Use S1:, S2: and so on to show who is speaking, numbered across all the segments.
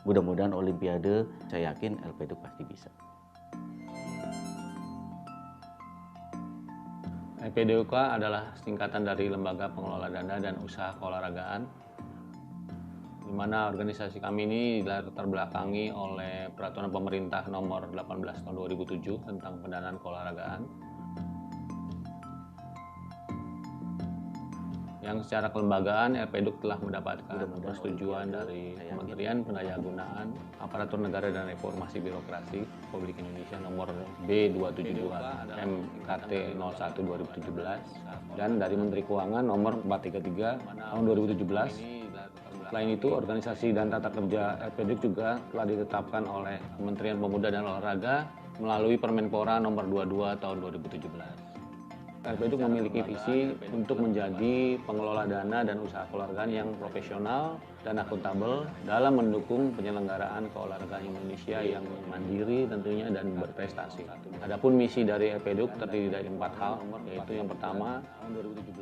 S1: Mudah-mudahan Olimpiade, saya yakin LPDUK pasti bisa.
S2: LPDUK adalah singkatan dari Lembaga Pengelola Dana dan Usaha Keolahragaan, di mana organisasi kami ini dilatar belakangi oleh Peraturan Pemerintah Nomor 18 Tahun 2007 tentang pendanaan keolahragaan, yang secara kelembagaan LPDUK telah mendapatkan persetujuan dari Kementerian Pendayagunaan Aparatur Negara dan Reformasi Birokrasi Republik Indonesia nomor B272 MKT 01 2017 dan dari Menteri Keuangan nomor 433 tahun 2017. Selain itu, organisasi dan tata kerja LPDUK juga telah ditetapkan oleh Kementerian Pemuda dan Olahraga melalui Permenpora nomor 22 tahun 2017. LPDUK memiliki visi untuk menjadi pengelola dana dan usaha keolahragaan yang profesional dan akuntabel dalam mendukung penyelenggaraan keolahragaan Indonesia yang mandiri tentunya dan berprestasi. Adapun misi dari LPDUK terdiri dari 4 hal, yaitu yang pertama,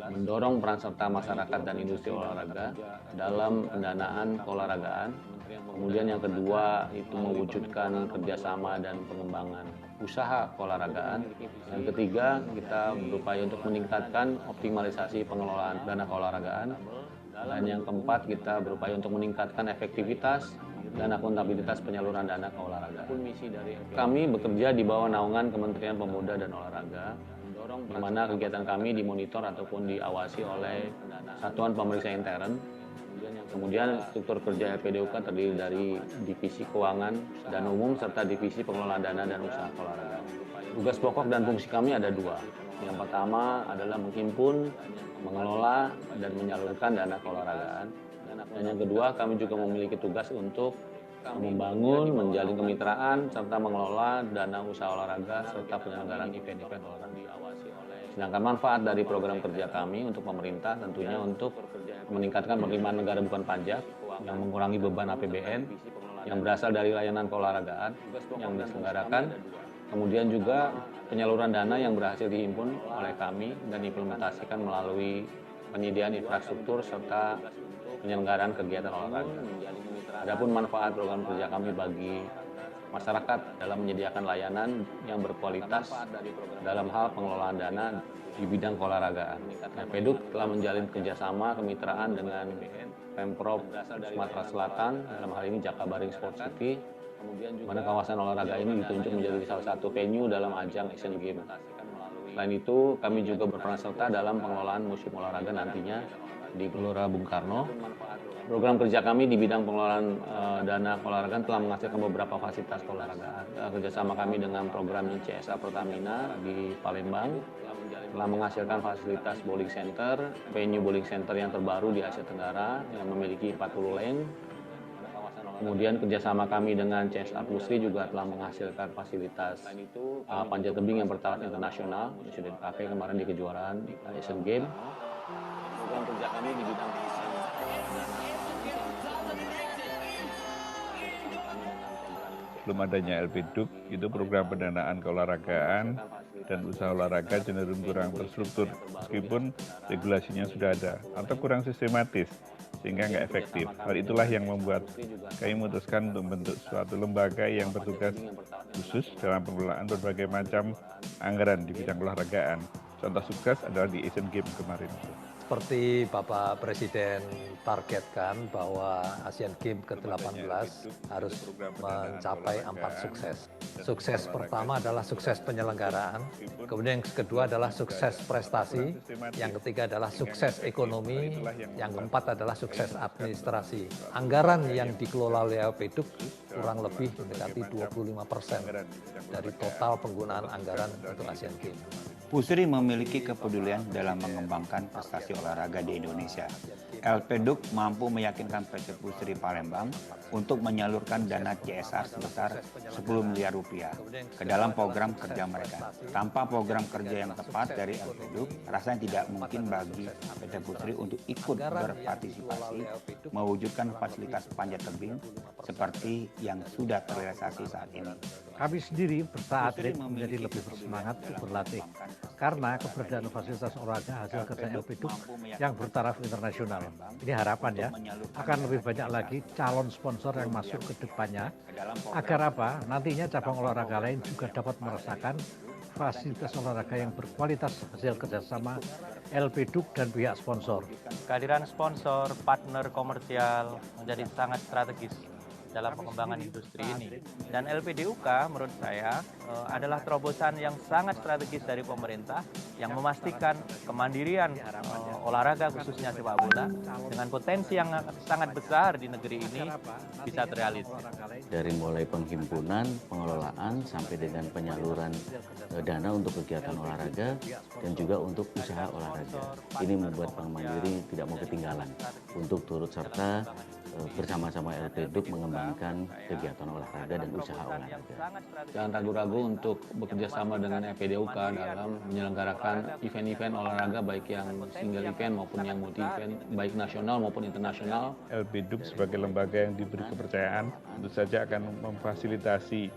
S2: mendorong peran serta masyarakat dan industri olahraga dalam pendanaan keolahragaan. Kemudian yang kedua itu mewujudkan kerjasama dan pengembangan usaha keolahragaan. Yang ketiga, kita berupaya untuk meningkatkan optimalisasi pengelolaan dana keolahragaan. Dan yang keempat, kita berupaya untuk meningkatkan efektivitas dan akuntabilitas penyaluran dana keolahragaan. Kami bekerja di bawah naungan Kementerian Pemuda dan Olahraga, di mana kegiatan kami dimonitor ataupun diawasi oleh Satuan Pemeriksa Intern. Kemudian struktur kerja LPDUK terdiri dari Divisi Keuangan dan Umum serta Divisi Pengelolaan Dana dan Usaha Keolahragaan. Tugas pokok dan fungsi kami ada dua. Yang pertama adalah menghimpun, mengelola, dan menyalurkan dana keolahragaan. Dan yang kedua, kami juga memiliki tugas untuk membangun, menjalin kemitraan, serta mengelola dana usaha olahraga serta penyelenggaraan event-event olahraga. Sedangkan manfaat dari program kerja kami untuk pemerintah tentunya untuk meningkatkan penerimaan negara bukan pajak yang mengurangi beban APBN yang berasal dari layanan keolahragaan yang diselenggarakan, kemudian juga penyaluran dana yang berhasil dihimpun oleh kami dan diimplementasikan melalui penyediaan infrastruktur serta penyelenggaraan kegiatan olahraga. Adapun manfaat program kerja kami bagi masyarakat dalam menyediakan layanan yang berkualitas dalam hal pengelolaan dana di bidang keolahragaan. LPDUK telah menjalin kerjasama kemitraan dengan Pemprov Sumatera Selatan, dalam hal ini Jakabaring Sport City, di mana kawasan olahraga ini ditunjuk menjadi salah satu venue dalam ajang Asian Games. Selain itu, kami juga berperan serta dalam pengelolaan museum olahraga nantinya di Gelora Bung Karno. Program kerja kami di bidang pengelolaan dana keolahragaan telah menghasilkan beberapa fasilitas keolahragaan. Kerjasama kami dengan program CSA Pertamina di Palembang telah menghasilkan fasilitas bowling center, venue bowling center yang terbaru di Asia Tenggara yang memiliki 40 lane. Kemudian kerjasama kami dengan CSA Plusri juga telah menghasilkan fasilitas panjat tebing yang bertaraf internasional yang sudah dipakai kemarin di kejuaraan Asian Games. Program kerja kami di bidang
S3: Belum adanya LPDUK, itu program pendanaan keolahragaan dan usaha olahraga cenderung kurang terstruktur, meskipun regulasinya sudah ada, atau kurang sistematis, sehingga nggak efektif. Hal itulah yang membuat kami memutuskan untuk membentuk suatu lembaga yang bertugas khusus dalam pengelolaan berbagai macam anggaran di bidang olahragaan. Contoh sukses adalah di Asian Games kemarin.
S4: Seperti Bapak Presiden targetkan bahwa Asian Games ke-18 harus mencapai 4 sukses. Sukses pertama adalah sukses penyelenggaraan, kemudian yang kedua adalah sukses prestasi, yang ketiga adalah sukses ekonomi, yang keempat adalah sukses administrasi. Anggaran yang dikelola oleh LPDUK kurang lebih mendekati 25% dari total penggunaan anggaran untuk Asian Games.
S5: Pusri memiliki kepedulian dalam mengembangkan prestasi olahraga di Indonesia. LPDUK mampu meyakinkan PT Pusri Palembang untuk menyalurkan dana CSR sebesar 10 miliar rupiah ke dalam program kerja mereka. Tanpa program kerja yang tepat dari LPDUK, rasanya tidak mungkin bagi PT Pusri untuk ikut berpartisipasi mewujudkan fasilitas panjat tebing seperti yang sudah terrealisasi saat ini.
S4: Kami sendiri bersaat atlet menjadi lebih bersemangat untuk berlatih karena keberadaan fasilitas olahraga hasil kerja LPDUK yang bertaraf internasional. Ini harapan ya, akan lebih banyak lagi calon sponsor yang masuk ke depannya agar apa? Nantinya cabang olahraga lain juga dapat merasakan fasilitas olahraga yang berkualitas hasil kerjasama LPDUK dan pihak sponsor.
S6: Kehadiran sponsor, partner komersial menjadi sangat strategis dalam pengembangan industri ini. Dan LPDUK menurut saya adalah terobosan yang sangat strategis dari pemerintah yang memastikan kemandirian olahraga khususnya sepak bola dengan potensi yang sangat besar di negeri ini bisa terrealisasi.
S1: Dari mulai penghimpunan, pengelolaan, sampai dengan penyaluran dana untuk kegiatan olahraga dan juga untuk usaha olahraga. Ini membuat Bank Mandiri tidak mau ketinggalan untuk turut serta bersama-sama LPDUK mengembangkan kegiatan olahraga dan usaha olahraga.
S2: Jangan ragu-ragu untuk bekerja sama dengan LPDUK dalam menyelenggarakan event-event olahraga baik yang single event maupun yang multi event, baik nasional maupun internasional.
S3: LPDUK sebagai lembaga yang diberi kepercayaan tentu saja akan memfasilitasi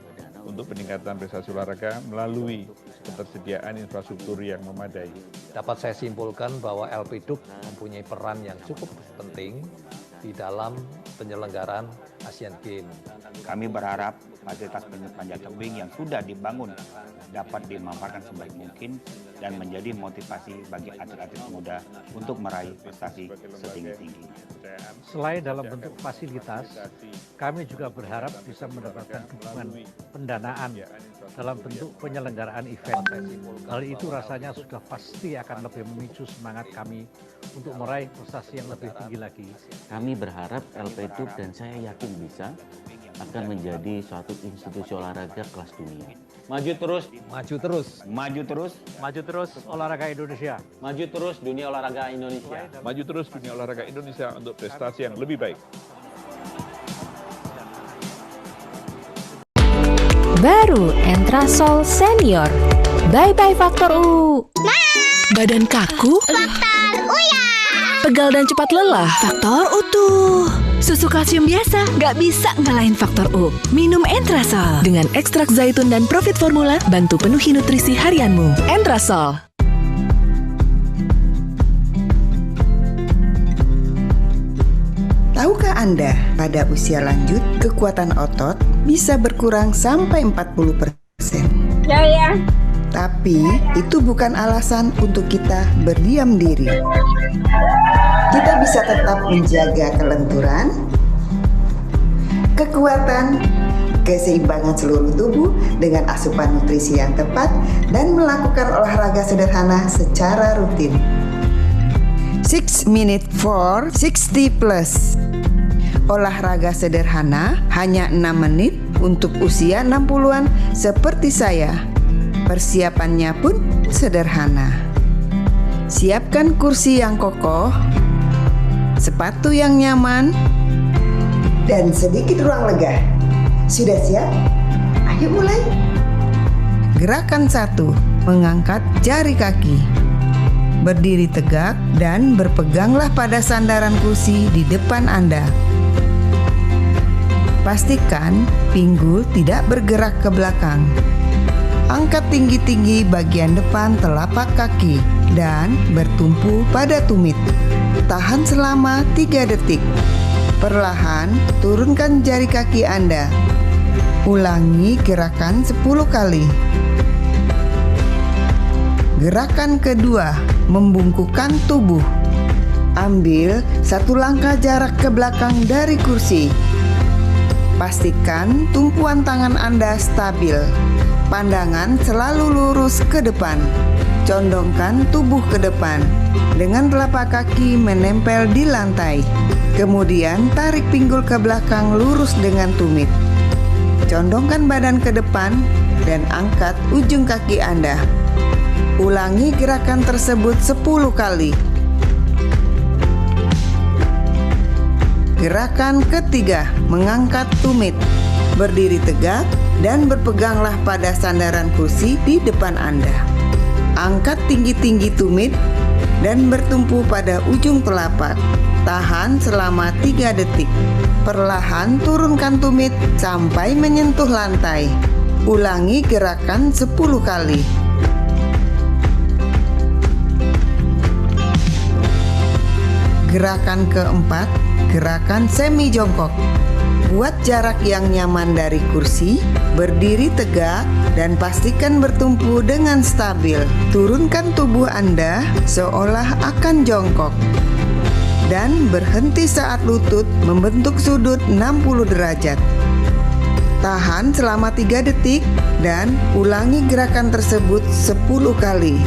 S3: untuk peningkatan prestasi olahraga melalui ketersediaan infrastruktur yang memadai.
S4: Dapat saya simpulkan bahwa LPDUK mempunyai peran yang cukup penting di dalam penyelenggaraan Asian Games.
S5: Kami berharap fasilitas panjat tebing yang sudah dibangun dapat dimanfaatkan sebaik mungkin dan menjadi motivasi bagi atlet-atlet muda untuk meraih prestasi setinggi-tinggi.
S4: Selain dalam bentuk fasilitas, kami juga berharap bisa mendapatkan dukungan pendanaan dalam bentuk penyelenggaraan event. Hal itu rasanya sudah pasti akan lebih memicu semangat kami untuk meraih prestasi yang lebih tinggi lagi.
S1: Kami berharap LPDUK dan saya yakin bisa akan menjadi suatu institusi olahraga kelas dunia.
S2: Maju terus,
S4: Maju terus,
S5: Maju terus,
S6: Maju terus,
S4: olahraga Indonesia.
S2: maju terus dunia olahraga Indonesia.
S3: Maju terus dunia olahraga Indonesia untuk prestasi yang lebih baik.
S7: Baru Entrasol Senior. Bye-bye Faktor U.
S8: Badan kaku?
S9: Faktor Uya.
S8: Pegal dan cepat lelah? Faktor U tuh. Susu kalsium biasa nggak bisa ngalahin Faktor U. Minum Entrasol. Dengan ekstrak zaitun dan Profit Formula, bantu penuhi nutrisi harianmu. Entrasol.
S10: Tahukah Anda, pada usia lanjut, kekuatan otot bisa berkurang sampai 40%.
S9: Ya.
S10: Tapi, itu bukan alasan untuk kita berdiam diri. Kita bisa tetap menjaga kelenturan, kekuatan, keseimbangan seluruh tubuh dengan asupan nutrisi yang tepat dan melakukan olahraga sederhana secara rutin. 6 Minute for 60 Plus. Olahraga sederhana hanya 6 menit untuk usia 60-an seperti saya. Persiapannya pun sederhana. Siapkan kursi yang kokoh, sepatu yang nyaman, dan sedikit ruang lega. Sudah siap? Ayo mulai. Gerakan 1. Mengangkat jari kaki. Berdiri tegak dan berpeganglah pada sandaran kursi di depan Anda. Pastikan pinggul tidak bergerak ke belakang. Angkat tinggi-tinggi bagian depan telapak kaki dan bertumpu pada tumit. Tahan selama 3 detik. Perlahan turunkan jari kaki Anda. Ulangi gerakan 10 kali. Gerakan kedua, membungkukkan tubuh. Ambil 1 langkah jarak ke belakang dari kursi. Pastikan tumpuan tangan Anda stabil. Pandangan selalu lurus ke depan. Condongkan tubuh ke depan dengan telapak kaki menempel di lantai. Kemudian tarik pinggul ke belakang lurus dengan tumit. Condongkan badan ke depan dan angkat ujung kaki Anda. Ulangi gerakan tersebut 10 kali. Gerakan ketiga, mengangkat tumit. Berdiri tegak dan berpeganglah pada sandaran kursi di depan Anda. Angkat tinggi-tinggi tumit dan bertumpu pada ujung telapak. Tahan selama 3 detik. Perlahan turunkan tumit sampai menyentuh lantai. Ulangi gerakan 10 kali. Gerakan keempat, gerakan semi jongkok. Buat jarak yang nyaman dari kursi, berdiri tegak, dan pastikan bertumpu dengan stabil. Turunkan tubuh Anda seolah akan jongkok. Dan berhenti saat lutut membentuk sudut 60 derajat. Tahan selama 3 detik dan ulangi gerakan tersebut 10 kali.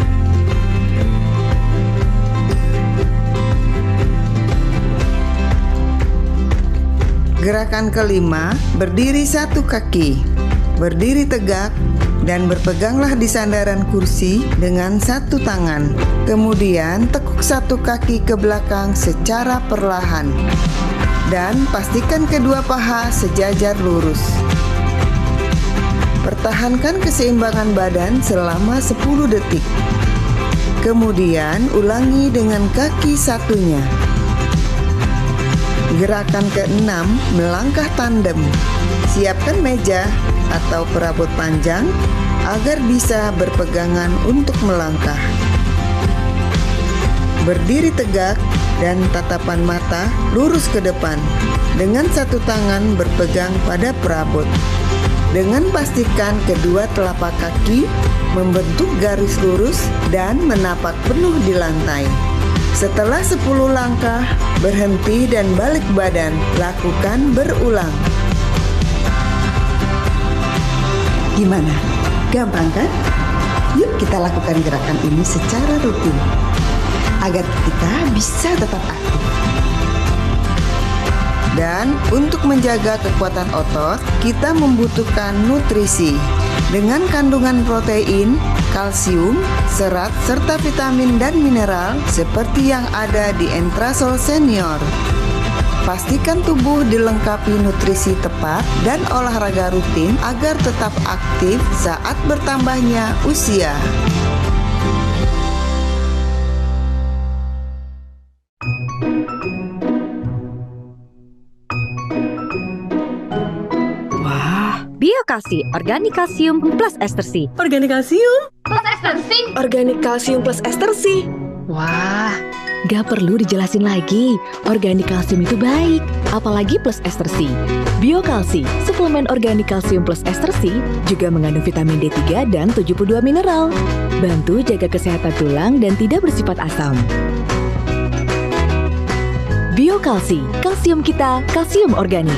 S10: Gerakan kelima, berdiri satu kaki. Berdiri tegak dan berpeganglah di sandaran kursi dengan satu tangan. Kemudian tekuk satu kaki ke belakang secara perlahan. Dan pastikan kedua paha sejajar lurus. Pertahankan keseimbangan badan selama 10 detik. Kemudian ulangi dengan kaki satunya. Gerakan keenam, melangkah tandem. Siapkan meja atau perabot panjang agar bisa berpegangan untuk melangkah. Berdiri tegak dan tatapan mata lurus ke depan dengan satu tangan berpegang pada perabot. Dengan pastikan kedua telapak kaki membentuk garis lurus dan menapak penuh di lantai. Setelah 10 langkah, berhenti dan balik badan. Lakukan berulang. Gimana? Gampang kan? Yuk kita lakukan gerakan ini secara rutin agar kita bisa tetap aktif. Dan untuk menjaga kekuatan otot, kita membutuhkan nutrisi dengan kandungan protein, kalsium, serat, serta vitamin dan mineral seperti yang ada di Entrasol Senior. Pastikan tubuh dilengkapi nutrisi tepat dan olahraga rutin agar tetap aktif saat bertambahnya usia.
S7: Biokalsi, organik kalsium plus ester C.
S8: Organik kalsium
S9: Plus ester C.
S8: Organik kalsium plus ester C.
S7: Wah, gak perlu dijelasin lagi. Organik kalsium itu baik, apalagi plus ester C. Biokalsi, suplemen organik kalsium plus ester C juga mengandung vitamin D3 dan 72 mineral. Bantu jaga kesehatan tulang dan tidak bersifat asam. Biokalsi, kalsium kita, kalsium organik.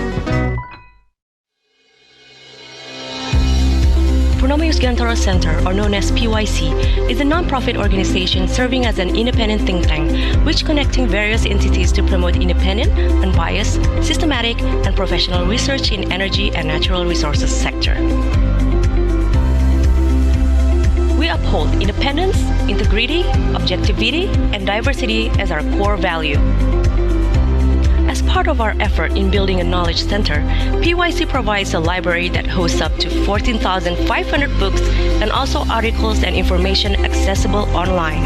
S11: Purnomo Yusgantoro Center, or known as PYC, is a non-profit organization serving as an independent think tank, which connecting various entities to promote independent, unbiased, systematic, and professional research in energy and natural resources sector. We uphold independence, integrity, objectivity, and diversity as our core value. As part of our effort in building a knowledge center, PYC provides a library that hosts up to 14,500 books and also articles and information accessible online.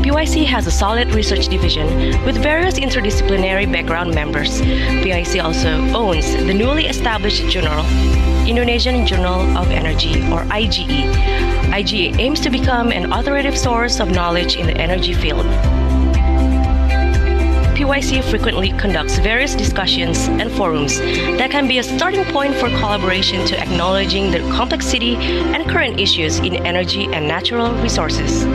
S11: PYC has a solid research division with various interdisciplinary background members. PYC also owns the newly established journal, Indonesian Journal of Energy, or IGE. IGE aims to become an authoritative source of knowledge in the energy field. PYC frequently conducts various discussions and forums that can be a starting point for collaboration to acknowledging the complexity and current issues in energy and natural resources.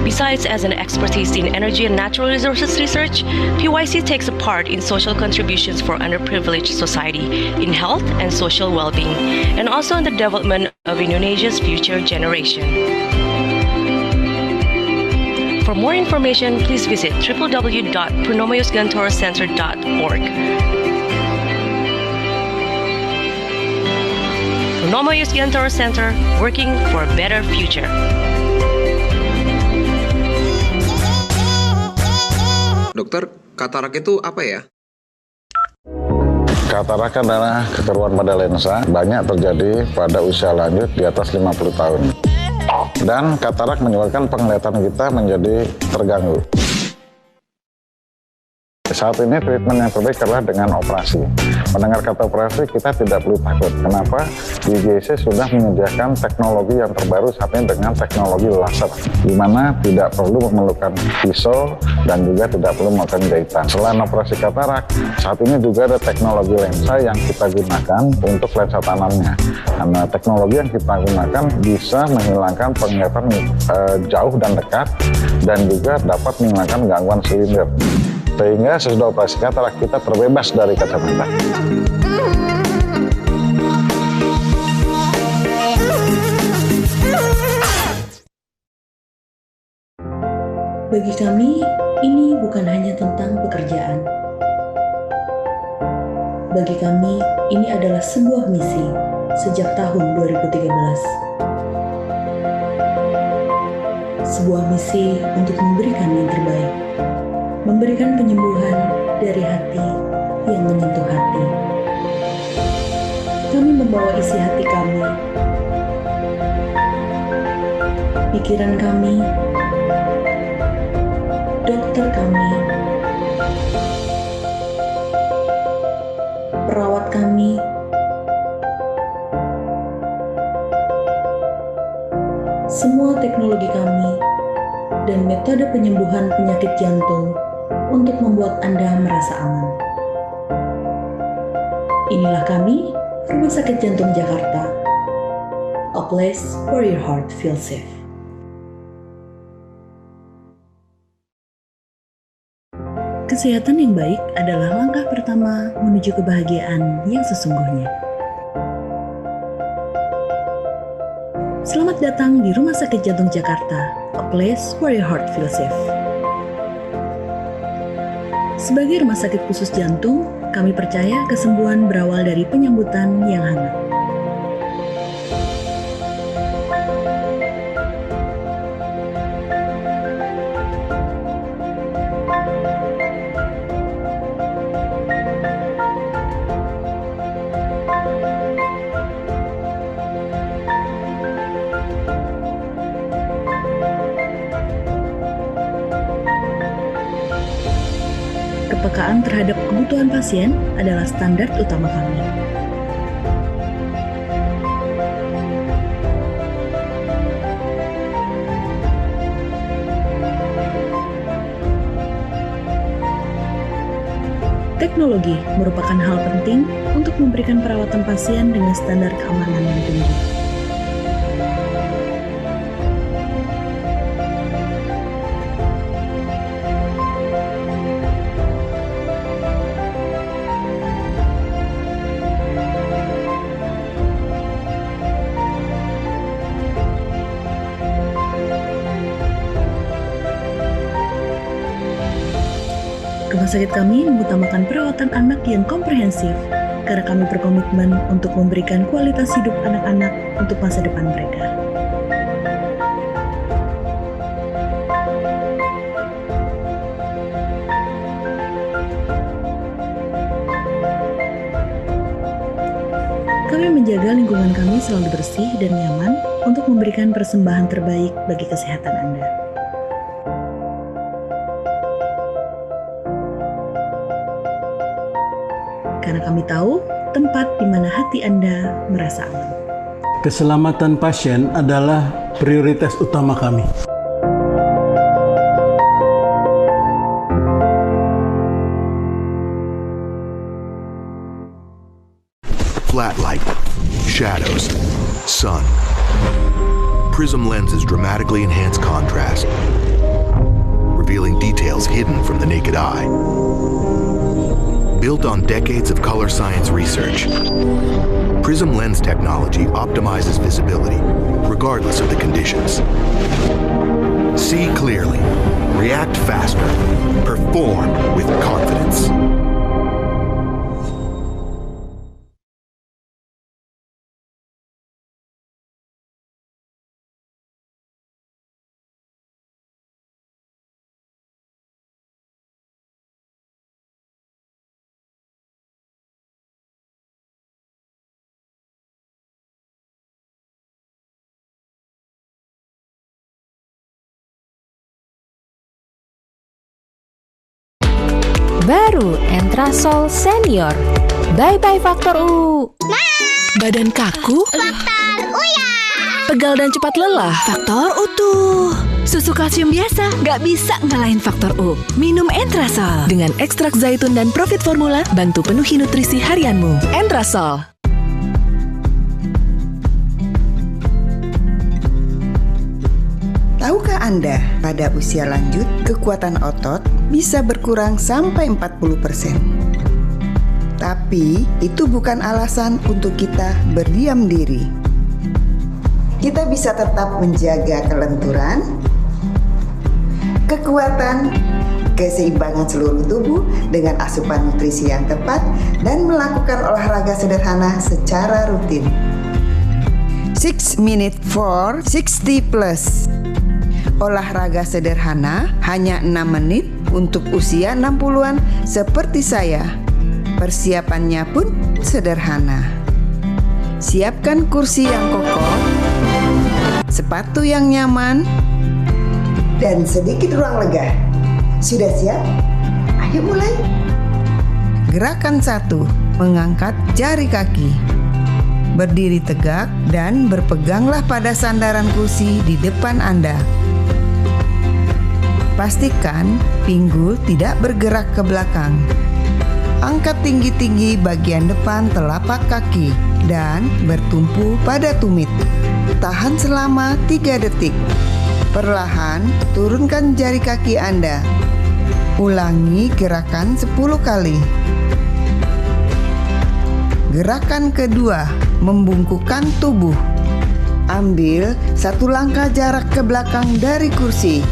S11: Besides as an expertise in energy and natural resources research, PYC takes a part in social contributions for underprivileged society, in health and social well-being, and also in the development of Indonesia's future generation. For more information, please visit www.purnomoyusgantorocenter.org. Purnomo Yusgantoro Center, working for a better future.
S12: Dokter, katarak itu apa ya?
S13: Katarak adalah kekeruan pada lensa, banyak terjadi pada usia lanjut di atas 50 tahun. Dan katarak menyebabkan penglihatan kita menjadi terganggu. Saat ini treatment yang terbaik adalah dengan operasi. Mendengar kata operasi, kita tidak perlu takut. Kenapa? Di JC sudah menyediakan teknologi yang terbaru saat ini dengan teknologi laser, di mana tidak perlu memerlukan pisau dan juga tidak perlu melakukan jahitan. Selain operasi katarak, saat ini juga ada teknologi lensa yang kita gunakan untuk lensa tanamnya. Karena teknologi yang kita gunakan bisa menghilangkan penglihatan jauh dan dekat, dan juga dapat menghilangkan gangguan silinder. Sehingga sesudah operasi katarak kita terbebas dari kacamata.
S14: Bagi kami, ini bukan hanya tentang pekerjaan. Bagi kami, ini adalah sebuah misi sejak tahun 2013. Sebuah misi untuk memberikan yang terbaik. Memberikan penyembuhan dari hati yang menyentuh hati. Kami membawa isi hati kami, pikiran kami, dokter kami, perawat kami, semua teknologi kami, dan metode penyembuhan penyakit jantung untuk membuat Anda merasa aman. Inilah kami, Rumah Sakit Jantung Jakarta, a place where your heart feels safe. Kesehatan yang baik adalah langkah pertama menuju kebahagiaan yang sesungguhnya. Selamat datang di Rumah Sakit Jantung Jakarta, a place where your heart feels safe. Sebagai rumah sakit khusus jantung, kami percaya kesembuhan berawal dari penyambutan yang hangat. Kepekaan terhadap kebutuhan pasien adalah standar utama kami. Teknologi merupakan hal penting untuk memberikan perawatan pasien dengan standar keamanan yang tinggi. Rumah sakit kami mengutamakan perawatan anak yang komprehensif karena kami berkomitmen untuk memberikan kualitas hidup anak-anak untuk masa depan mereka. Kami menjaga lingkungan kami selalu bersih dan nyaman untuk memberikan persembahan terbaik bagi kesehatan Anda. Karena kami tahu tempat di mana hati Anda merasa aman.
S15: Keselamatan pasien adalah prioritas utama kami.
S16: Flat light, shadows, sun. Prism lenses dramatically enhance contrast, revealing details hidden from the naked eye. Built on decades of color science research, Prism lens technology optimizes visibility, regardless of the conditions. See clearly, react faster, perform with confidence.
S17: Baru Entrasol Senior. Bye-bye Faktor U.
S8: Badan kaku?
S9: Faktor Uya.
S8: Pegal dan cepat lelah? Faktor Utuh. Susu kalsium biasa nggak bisa ngalahin Faktor U. Minum Entrasol. Dengan ekstrak zaitun dan Profit Formula, bantu penuhi nutrisi harianmu. Entrasol.
S10: Tahukah Anda, pada usia lanjut, kekuatan otot bisa berkurang sampai 40%. Tapi, itu bukan alasan untuk kita berdiam diri. Kita bisa tetap menjaga kelenturan, kekuatan, keseimbangan seluruh tubuh dengan asupan nutrisi yang tepat dan melakukan olahraga sederhana secara rutin. 6 Minute for 60 Plus. Olahraga sederhana hanya 6 menit untuk usia 60-an seperti saya. Persiapannya pun sederhana. Siapkan kursi yang kokoh, sepatu yang nyaman, dan sedikit ruang lega. Sudah siap? Ayo mulai. Gerakan 1. Mengangkat jari kaki. Berdiri tegak dan berpeganglah pada sandaran kursi di depan Anda. Pastikan pinggul tidak bergerak ke belakang. Angkat tinggi-tinggi bagian depan telapak kaki dan bertumpu pada tumit. Tahan selama 3 detik. Perlahan turunkan jari kaki Anda. Ulangi gerakan 10 kali. Gerakan kedua, membungkukkan tubuh. Ambil 1 langkah jarak ke belakang dari kursi.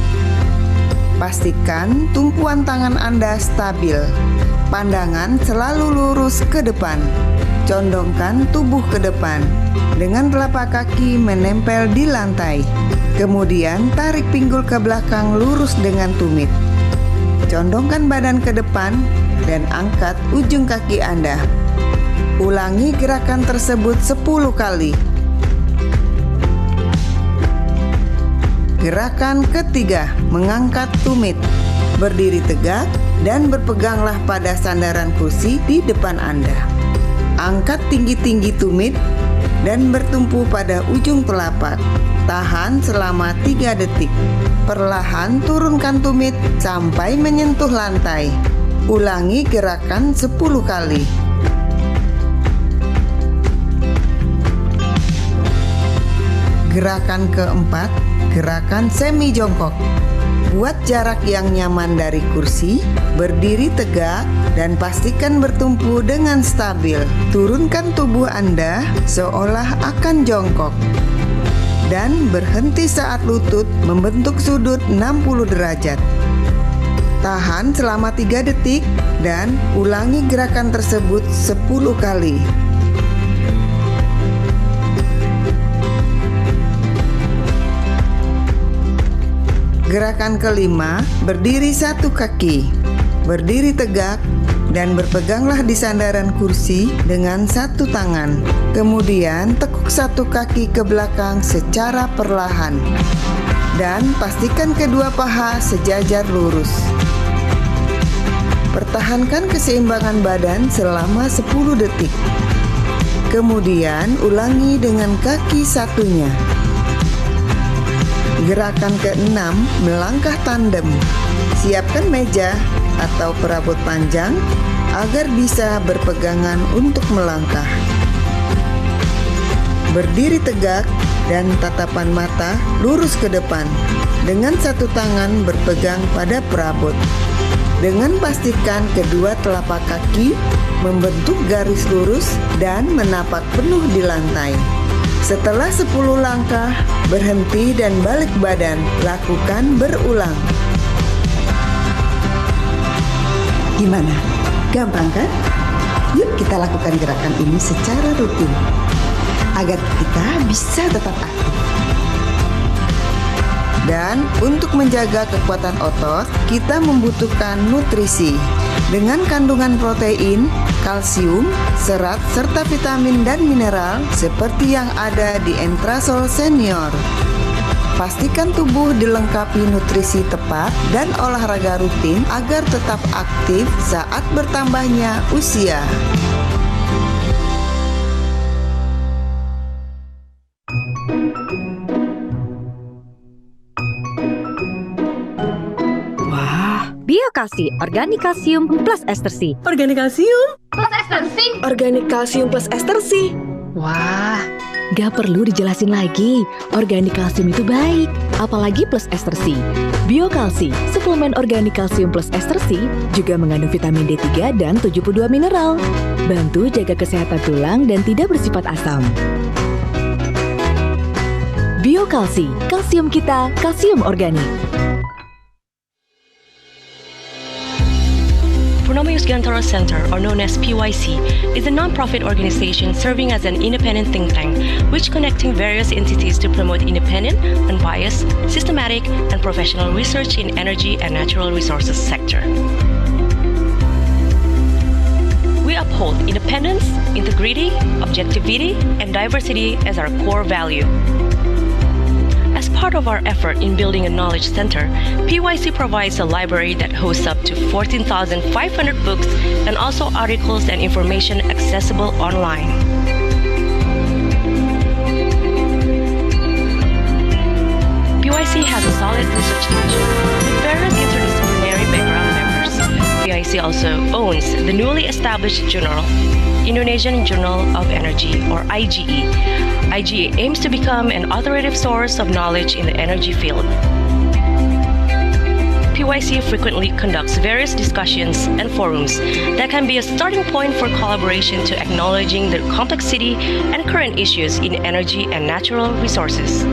S10: Pastikan tumpuan tangan Anda stabil. Pandangan selalu lurus ke depan. Condongkan tubuh ke depan dengan telapak kaki menempel di lantai. Kemudian tarik pinggul ke belakang lurus dengan tumit. Condongkan badan ke depan dan angkat ujung kaki Anda. Ulangi gerakan tersebut 10 kali. Gerakan ketiga, mengangkat tumit. Berdiri tegak dan berpeganglah pada sandaran kursi di depan Anda. Angkat tinggi-tinggi tumit dan bertumpu pada ujung telapak. Tahan selama 3 detik. Perlahan turunkan tumit sampai menyentuh lantai. Ulangi gerakan 10 kali. Gerakan keempat, gerakan semi jongkok. Buat jarak yang nyaman dari kursi, berdiri tegak dan pastikan bertumpu dengan stabil. Turunkan tubuh Anda seolah akan jongkok dan berhenti saat lutut membentuk sudut 60 derajat. Tahan selama 3 detik dan ulangi gerakan tersebut 10 kali. Gerakan kelima, berdiri 1 kaki. Berdiri tegak dan berpeganglah di sandaran kursi dengan 1 tangan. Kemudian tekuk 1 kaki ke belakang secara perlahan. Dan pastikan kedua paha sejajar lurus. Pertahankan keseimbangan badan selama 10 detik. Kemudian ulangi dengan kaki satunya. Gerakan ke-6, melangkah tandem. Siapkan meja atau perabot panjang agar bisa berpegangan untuk melangkah. Berdiri tegak dan tatapan mata lurus ke depan dengan 1 tangan berpegang pada perabot. Dengan pastikan kedua telapak kaki membentuk garis lurus dan menapak penuh di lantai. Setelah 10 langkah, berhenti dan balik badan. Lakukan berulang. Gimana? Gampang kan? Yuk kita lakukan gerakan ini secara rutin agar kita bisa tetap aktif. Dan untuk menjaga kekuatan otot, kita membutuhkan nutrisi dengan kandungan protein, kalsium, serat, serta vitamin dan mineral seperti yang ada di Entrasol Senior. Pastikan tubuh dilengkapi nutrisi tepat dan olahraga rutin agar tetap aktif saat bertambahnya usia.
S17: Bio Kalsi, Organik Kalsium plus Ester C.
S14: Organik kalsium
S9: Plus Ester C.
S14: Organik kalsium plus ester C.
S7: Wah, gak perlu dijelasin lagi. Organik kalsium itu baik, apalagi plus ester C. Bio Kalsi, suplemen organik kalsium plus ester C juga mengandung vitamin D3 dan 72 mineral. Bantu jaga kesehatan tulang dan tidak bersifat asam. Bio Kalsi, kalsium kita, kalsium organik.
S11: Purnomo Yusgantoro Center, or known as PYC, is a non-profit organization serving as an independent think tank, which connecting various entities to promote independent, unbiased, systematic, and professional research in energy and natural resources sector. We uphold independence, integrity, objectivity, and diversity as our core value. As part of our effort in building a knowledge center, PYC provides a library that hosts up to 14,500 books and also articles and information accessible online. PYC has a solid research division with various interdisciplinary background members. PYC also owns the newly established journal, Indonesian Journal of Energy, or IGE. IGE aims to become an authoritative source of knowledge in the energy field. PYC frequently conducts various discussions and forums that can be a starting point for collaboration to acknowledging the complexity and current issues in energy and natural resources.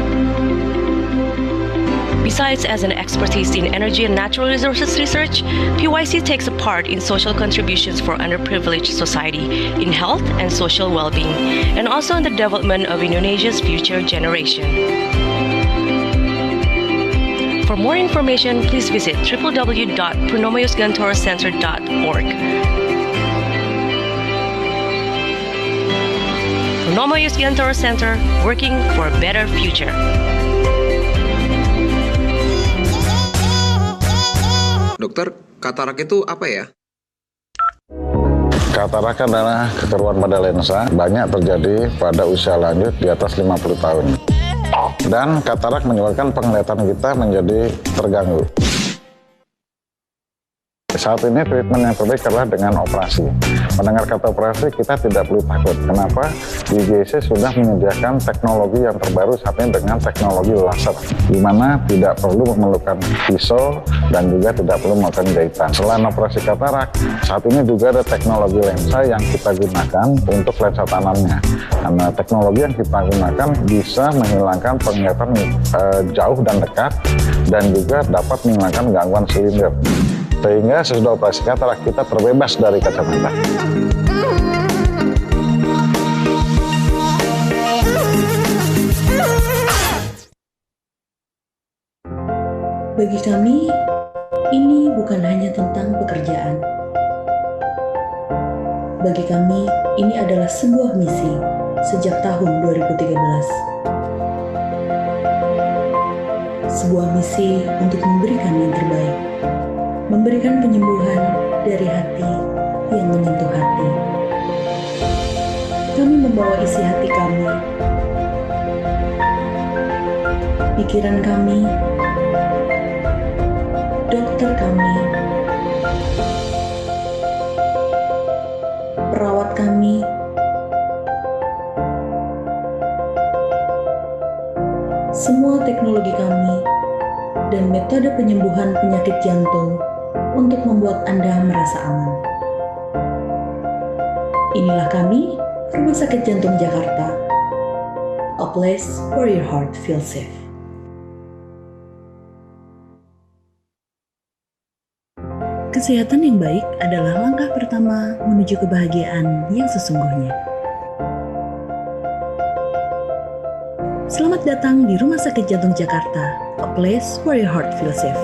S11: Besides as an expertise in energy and natural resources research, PYC takes a part in social contributions for underprivileged society, in health and social well-being, and also in the development of Indonesia's future generation. For more information, please visit www.purnomoyusgantorocenter.org. Purnomo Yusgantoro Center, working for a better future.
S12: Dokter, katarak itu apa ya?
S13: Katarak adalah kekeruan pada lensa, banyak terjadi pada usia lanjut di atas 50 tahun. Dan katarak menyebabkan penglihatan kita menjadi terganggu. Saat ini treatment yang terbaik adalah dengan operasi. Mendengar kata operasi, kita tidak perlu takut. Kenapa? IGC sudah menyediakan teknologi yang terbaru saat ini dengan teknologi laser, di mana tidak perlu memerlukan pisau dan juga tidak perlu melakukan jahitan. Selain operasi katarak, saat ini juga ada teknologi lensa yang kita gunakan untuk lensa tanamnya. Karena teknologi yang kita gunakan bisa menghilangkan penglihatan jauh dan dekat, dan juga dapat menghilangkan gangguan silinder. Sehingga sesudah operasi katarak kita terbebas dari kacamata.
S14: Bagi kami, ini bukan hanya tentang pekerjaan. Bagi kami, ini adalah sebuah misi sejak tahun 2013. Sebuah misi untuk memberikan yang terbaik. Memberikan penyembuhan dari hati yang menyentuh hati. Kami membawa isi hati kami, pikiran kami, dokter kami, perawat kami, semua teknologi kami, dan metode penyembuhan penyakit jantung untuk membuat Anda merasa aman. Inilah kami, Rumah Sakit Jantung Jakarta, a place where your heart feels safe. Kesehatan yang baik adalah langkah pertama menuju kebahagiaan yang sesungguhnya. Selamat datang di Rumah Sakit Jantung Jakarta, a place where your heart feels safe.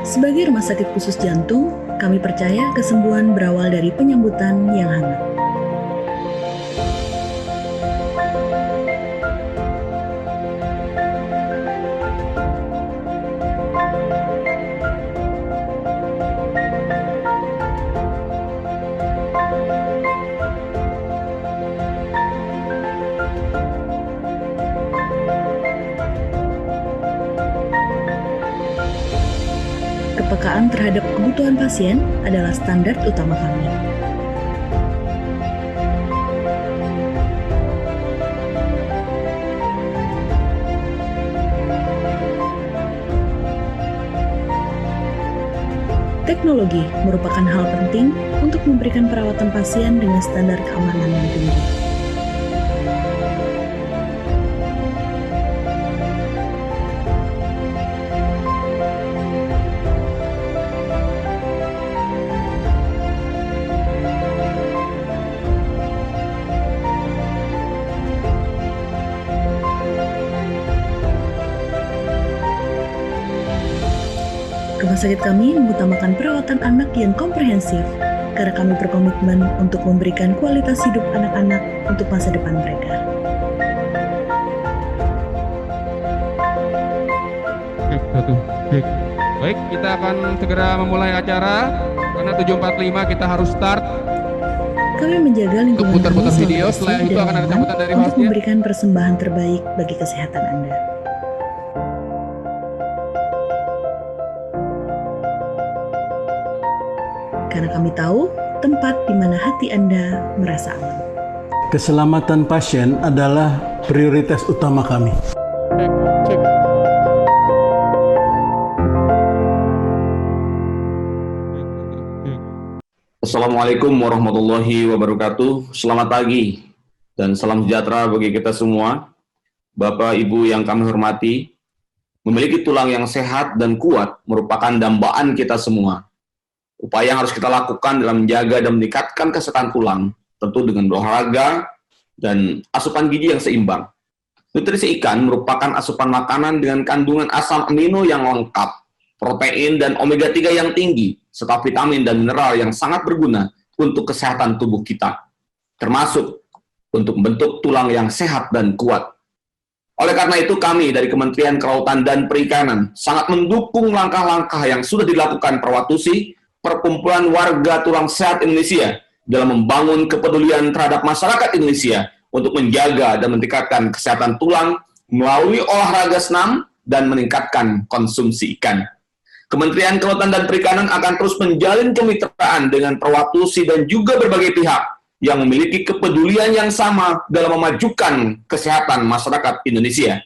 S14: Sebagai rumah sakit khusus jantung, kami percaya kesembuhan berawal dari penyambutan yang hangat. kepekaan terhadap kebutuhan pasien adalah standar utama kami. Teknologi merupakan hal penting untuk memberikan perawatan pasien dengan standar keamanan yang tinggi. Rumah sakit kami mengutamakan perawatan anak yang komprehensif karena kami berkomitmen untuk memberikan kualitas hidup anak-anak untuk masa depan mereka.
S18: Baik, kita akan segera memulai acara karena 7.45 kita harus start.
S14: Kami menjaga lingkungan kami
S18: video, setelah itu akan ada sambutan dari
S14: untuk
S18: hostnya.
S14: memberikan persembahan terbaik bagi kesehatan Anda. Karena kami tahu tempat di mana hati Anda merasa aman.
S15: Keselamatan pasien adalah prioritas utama kami.
S19: Assalamualaikum warahmatullahi wabarakatuh. Selamat pagi dan salam sejahtera bagi kita semua. Bapak, Ibu yang kami hormati, memiliki tulang yang sehat dan kuat merupakan dambaan kita semua. Upaya yang harus kita lakukan dalam menjaga dan meningkatkan kesehatan tulang, tentu dengan berolahraga dan asupan gizi yang seimbang. Nutrisi ikan merupakan asupan makanan dengan kandungan asam amino yang lengkap, protein dan omega-3 yang tinggi, serta vitamin dan mineral yang sangat berguna untuk kesehatan tubuh kita, termasuk untuk membentuk tulang yang sehat dan kuat. Oleh karena itu, kami dari Kementerian Kelautan dan Perikanan sangat mendukung langkah-langkah yang sudah dilakukan Perwatusi, Perkumpulan Warga Tulang Sehat Indonesia, dalam membangun kepedulian terhadap masyarakat Indonesia untuk menjaga dan meningkatkan kesehatan tulang melalui olahraga senam dan meningkatkan konsumsi ikan. Kementerian Kelautan dan Perikanan akan terus menjalin kemitraan dengan Perwatusi dan juga berbagai pihak yang memiliki kepedulian yang sama dalam memajukan kesehatan masyarakat Indonesia.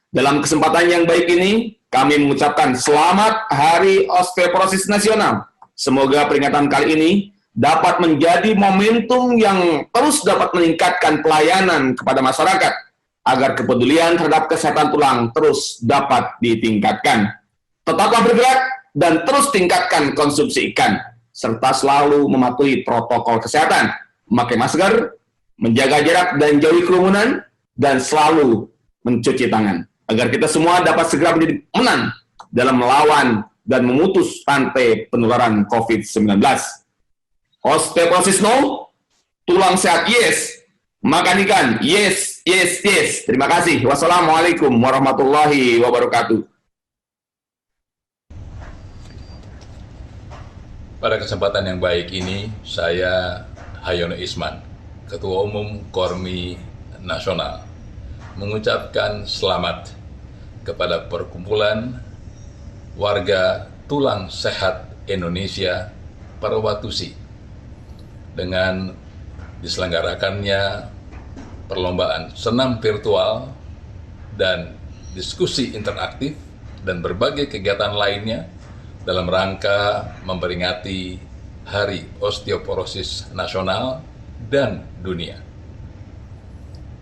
S19: Dalam kesempatan yang baik ini, kami mengucapkan selamat Hari Osteoporosis Nasional. Semoga peringatan kali ini dapat menjadi momentum yang terus dapat meningkatkan pelayanan kepada masyarakat, agar kepedulian terhadap kesehatan tulang terus dapat ditingkatkan. Tetaplah bergerak dan terus tingkatkan konsumsi ikan, serta selalu mematuhi protokol kesehatan, memakai masker, menjaga jarak dan jauhi kerumunan, dan selalu mencuci tangan, agar kita semua dapat segera menjadi menang dalam melawan dan memutus rantai penularan COVID-19. Osteoporosis no, tulang sehat yes, makan ikan yes, yes, yes. Terima kasih. Wassalamualaikum warahmatullahi wabarakatuh.
S20: Pada kesempatan yang baik ini, saya Hayono Isman, Ketua Umum Kormi Nasional, mengucapkan selamat kepada Perkumpulan Warga Tulang Sehat Indonesia Perwatusi dengan diselenggarakannya perlombaan senam virtual dan diskusi interaktif dan berbagai kegiatan lainnya dalam rangka memperingati Hari Osteoporosis Nasional dan Dunia.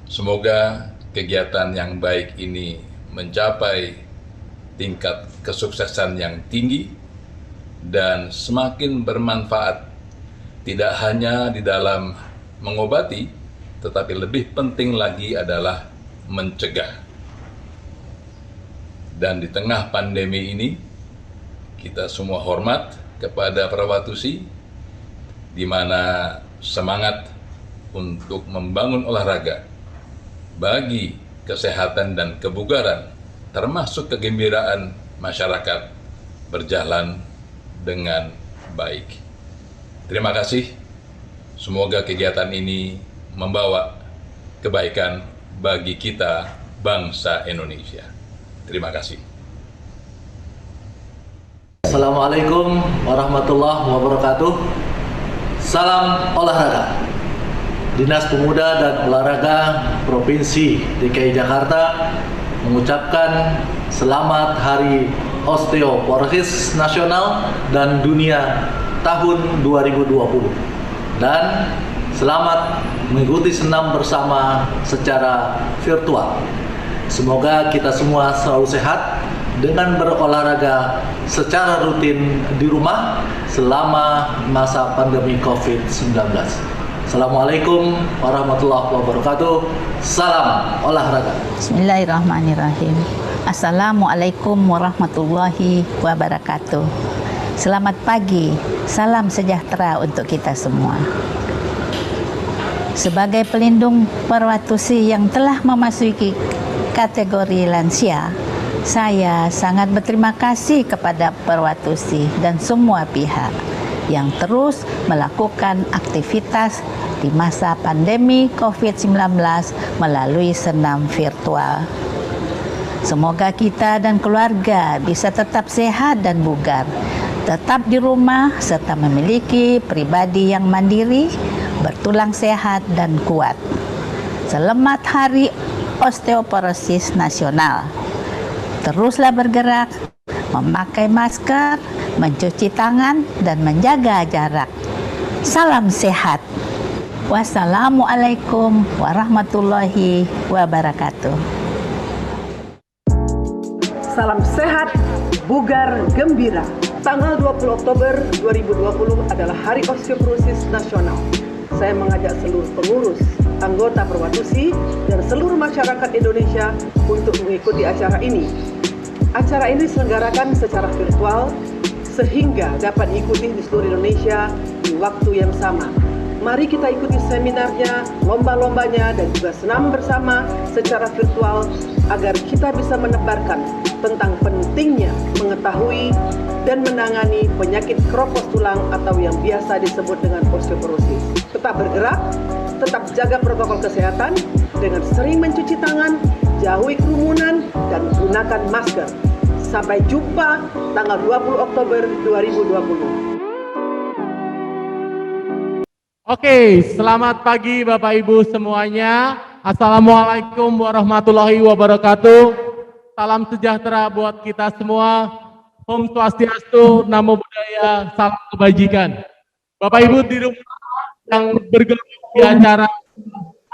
S20: Semoga kegiatan yang baik ini mencapai tingkat kesuksesan yang tinggi dan semakin bermanfaat, tidak hanya di dalam mengobati, tetapi lebih penting lagi adalah mencegah. Dan di tengah pandemi ini, kita semua hormat kepada Perwatusi, di mana semangat untuk membangun olahraga bagi kesehatan dan kebugaran, termasuk kegembiraan masyarakat, berjalan dengan baik. Terima kasih. Semoga kegiatan ini membawa kebaikan bagi kita, bangsa Indonesia. Terima kasih.
S21: Assalamualaikum warahmatullahi wabarakatuh. Salam olahraga. Dinas Pemuda dan Olahraga Provinsi DKI Jakarta mengucapkan selamat Hari Osteoporosis Nasional dan Dunia tahun 2020 dan selamat mengikuti senam bersama secara virtual. Semoga kita semua selalu sehat dengan berolahraga secara rutin di rumah selama masa pandemi COVID-19. Assalamualaikum warahmatullahi wabarakatuh. Salam olahraga.
S22: Bismillahirrahmanirrahim. Assalamualaikum warahmatullahi wabarakatuh. Selamat pagi, salam sejahtera untuk kita semua. Sebagai pelindung perwatusi yang telah memasuki kategori lansia, saya sangat berterima kasih kepada Perwatusi dan semua pihak yang terus melakukan aktivitas di masa pandemi COVID-19 melalui senam virtual. Semoga kita dan keluarga bisa tetap sehat dan bugar, tetap di rumah serta memiliki pribadi yang mandiri, bertulang sehat dan kuat. Selamat Hari Osteoporosis Nasional. Teruslah bergerak, memakai masker, mencuci tangan, dan menjaga jarak. Salam sehat. Wassalamualaikum warahmatullahi wabarakatuh.
S23: Salam sehat, bugar, gembira. Tanggal 20 Oktober 2020 adalah Hari Osteoporosis Nasional. Saya mengajak seluruh pengurus, anggota Perwatusi, dan seluruh masyarakat Indonesia untuk mengikuti acara ini. Acara ini diselenggarakan secara virtual sehingga dapat diikuti di seluruh Indonesia di waktu yang sama. Mari kita ikuti seminarnya, lomba-lombanya, dan juga senam bersama secara virtual agar kita bisa menebarkan tentang pentingnya mengetahui dan menangani penyakit keropos tulang atau yang biasa disebut dengan osteoporosis. Tetap bergerak, tetap jaga protokol kesehatan dengan sering mencuci tangan, jauhi kerumunan, dan gunakan masker. Sampai jumpa tanggal 20 Oktober 2020.
S24: Oke, selamat pagi Bapak Ibu semuanya. Assalamualaikum warahmatullahi wabarakatuh. Salam sejahtera buat kita semua. Om Swastiastu, Namo Buddhaya, salam kebajikan. Bapak Ibu di rumah yang bergabung di acara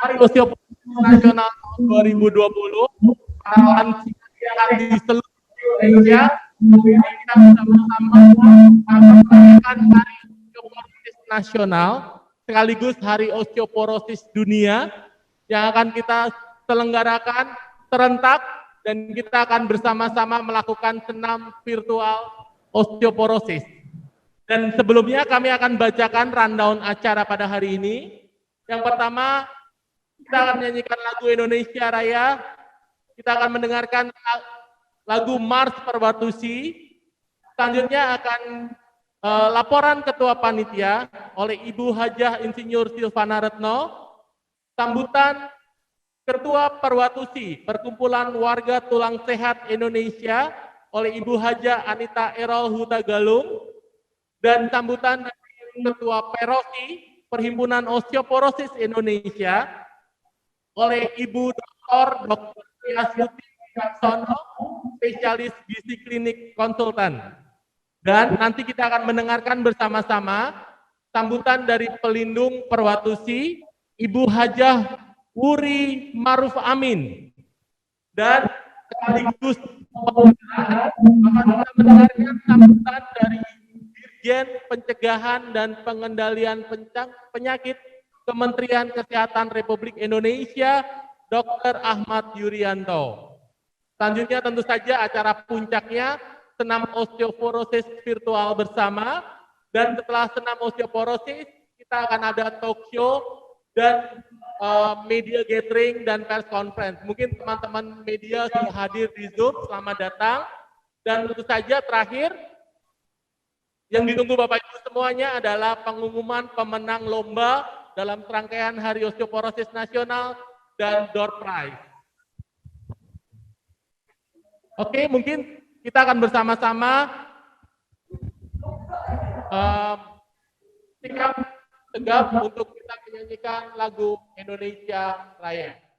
S24: Hari Osteoporosis Nasional tahun 2020, para lansia di seluruh Indonesia, kita bersama-sama merayakan Hari Osteoporosis Nasional sekaligus Hari Osteoporosis Dunia yang akan kita selenggarakan serentak dan kita akan bersama-sama melakukan senam virtual osteoporosis. Dan sebelumnya kami akan bacakan rundown acara pada hari ini. Yang pertama, kita akan menyanyikan lagu Indonesia Raya. Kita akan mendengarkan lagu Mars Perwatusi. Selanjutnya akan laporan Ketua Panitia oleh Ibu Hajah Insinyur Silvana Retno, sambutan Ketua Perwatusi Perkumpulan Warga Tulang Sehat Indonesia oleh Ibu Hajah Anita Erol Huta Galung, dan sambutan dari Ketua Perosi Perhimpunan Osteoporosis Indonesia oleh Ibu Dr. Yasuti Wicaksono, spesialis gizi klinik konsultan. Dan nanti kita akan mendengarkan bersama-sama sambutan dari pelindung Perwatusi, Ibu Hajah Wuri Maruf Amin. Dan sekaligus akan kita mendengarkan sambutan dari Dirjen Pencegahan dan Pengendalian Penyakit Kementerian Kesehatan Republik Indonesia, Dr. Ahmad Yuryanto. Selanjutnya tentu saja acara puncaknya senam osteoporosis virtual bersama, dan setelah senam osteoporosis kita akan ada talk show dan media gathering dan press conference. Mungkin teman-teman media sudah hadir di Zoom, selamat datang. Dan tentu saja terakhir yang ditunggu Bapak Ibu semuanya adalah pengumuman pemenang lomba dalam serangkaian Hari Osteoporosis Nasional dan door prize. Oke, mungkin kita akan bersama-sama sikap tegap untuk kita menyanyikan lagu Indonesia Raya.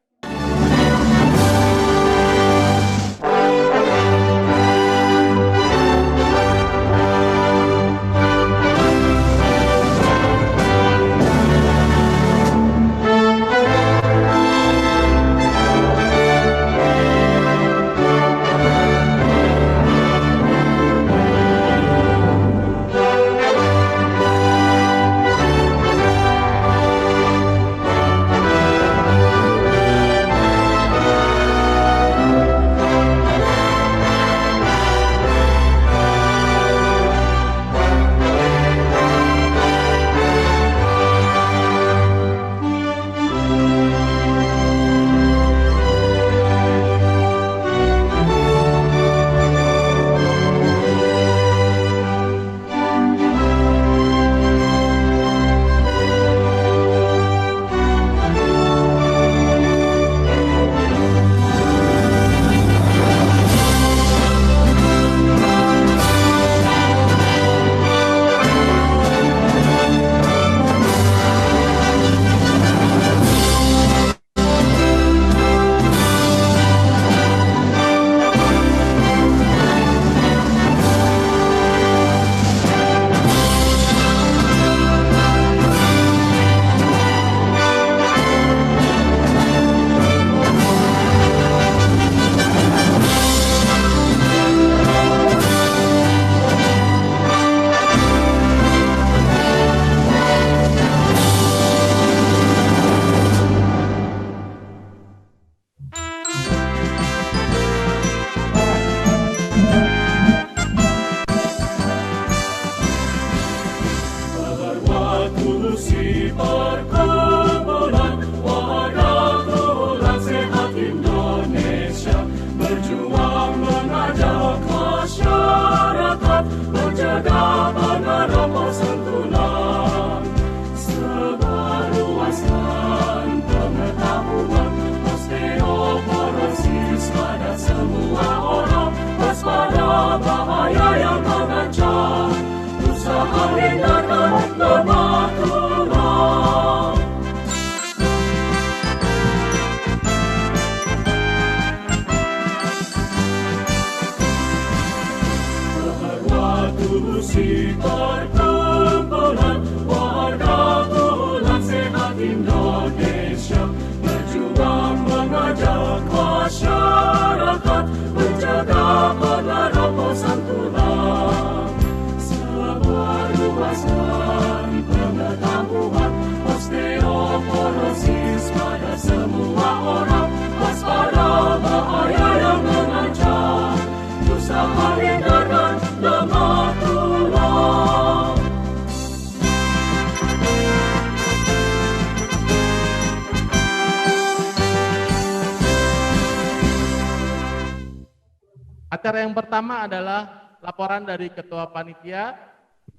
S24: Acara yang pertama adalah laporan dari Ketua Panitia,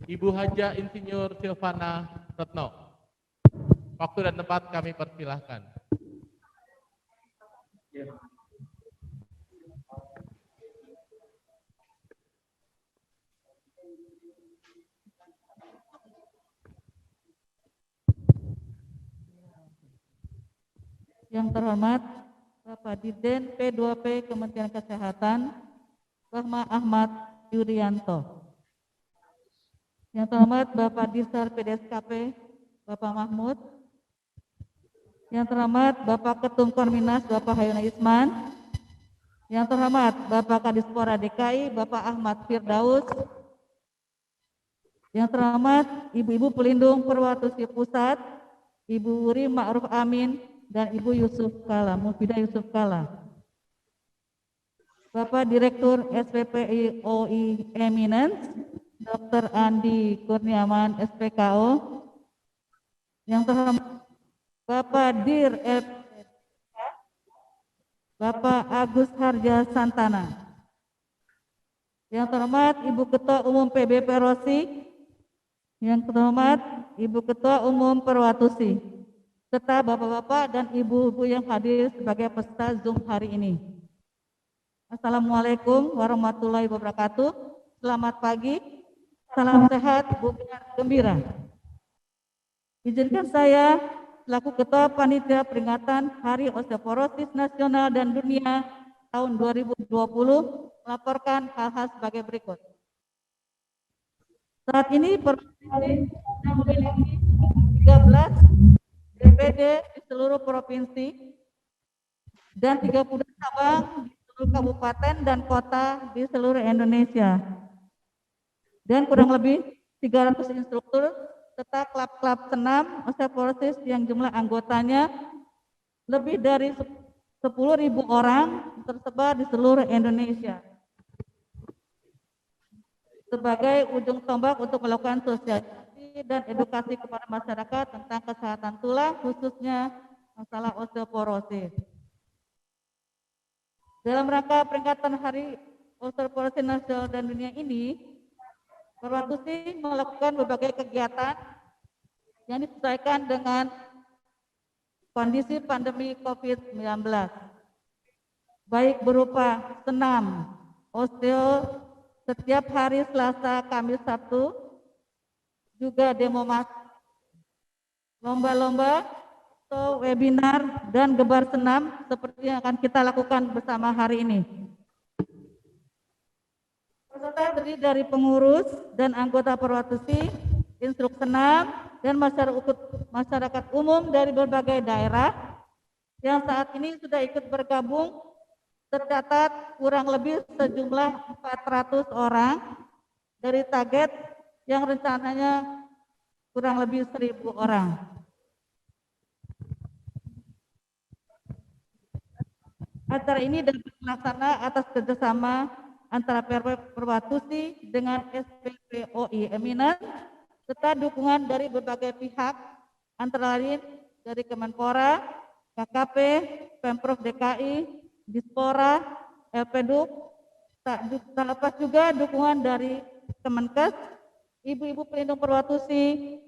S24: Ibu Haja Insinyur Silvana Retno. Waktu dan tempat kami persilahkan.
S1: Yang terhormat Bapak Dirjen P2P Kementerian Kesehatan, Bapak Ahmad Yuryanto. Yang terhormat Bapak Dirsar PDSKP, Bapak Mahmud. Yang terhormat Bapak Ketum Korminas, Bapak Hayona Isman. Yang terhormat Bapak Kadispora DKI, Bapak Ahmad Firdaus. Yang terhormat Ibu-Ibu Pelindung Perwatusi Pusat, Ibu Wuri Ma'ruf Amin, dan Ibu Yusuf Kala, Mufidah Yusuf Kala. Bapak Direktur SPPI OI Eminence, Dr. Andi Kurniawan SPKO. Yang terhormat Bapak Dir Bapak Agus Harja Santana. Yang terhormat Ibu Ketua Umum PB Perosi. Yang terhormat Ibu Ketua Umum Perwatusi, serta bapak-bapak dan ibu-ibu yang hadir sebagai peserta Zoom hari ini. Assalamualaikum warahmatullahi wabarakatuh. Selamat pagi. Salam sehat, bugar, gembira. Izinkan saya selaku Ketua Panitia Peringatan Hari Osteoporosis Nasional dan Dunia tahun 2020 melaporkan hal-hal sebagai berikut. Saat ini provinsi sudah memiliki 13 DPD di seluruh provinsi dan 32 cabang di seluruh kabupaten dan kota di seluruh Indonesia. Dan kurang lebih 300 instruktur serta klub-klub senam osteoporosis yang jumlah anggotanya lebih dari 10.000 orang tersebar di seluruh Indonesia. Sebagai ujung tombak untuk melakukan sosialisasi dan edukasi kepada masyarakat tentang kesehatan tulang, khususnya masalah osteoporosis. Dalam rangka peringatan Hari Osteoporosis Nasional dan Dunia ini, Perwatusi melakukan berbagai kegiatan yang disesuaikan dengan kondisi pandemi COVID-19, baik berupa senam, osteo, setiap hari Selasa, Kamis, Sabtu, juga demo masak, lomba-lomba, atau webinar, dan gebar senam seperti yang akan kita lakukan bersama hari ini. Peserta terdiri dari pengurus dan anggota Perwatusi, instruk senam, dan masyarakat umum dari berbagai daerah yang saat ini sudah ikut bergabung. Tercatat kurang lebih sejumlah 400 orang dari target yang rencananya kurang lebih 1.000 orang. Acara ini dapat dilaksanakan atas kerjasama antara Perwatusi dengan SPPOI Eminent serta dukungan dari berbagai pihak antara lain dari Kemenpora, KKP, Pemprov DKI, Dispora, LPDUK, tak lepas juga dukungan dari Kemenkes, ibu-ibu pelindung Perwatusi,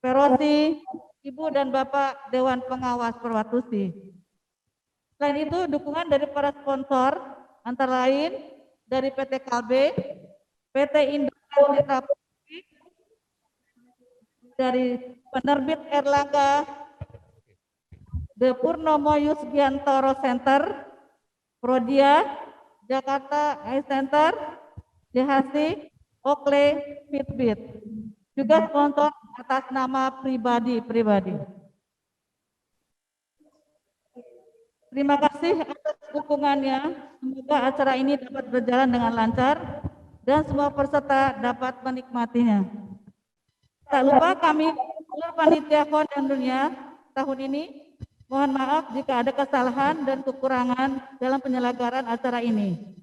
S1: Perosi, ibu dan bapak Dewan Pengawas Perwatusi. Selain itu, dukungan dari para sponsor antara lain dari PT Kalbe, PT Indo Mitra Publik, dari penerbit Erlangga, The Purnomo Yusgiantoro Center, Prodia, Jakarta Eye Center, DHC, Oakley, Fitbit. Juga sponsor atas nama pribadi. Terima kasih atas dukungannya. Semoga acara ini dapat berjalan dengan lancar dan semua peserta dapat menikmatinya. Tak lupa kami, Panitia Pon dan Dunia tahun ini, mohon maaf jika ada kesalahan dan kekurangan dalam penyelenggaraan acara ini.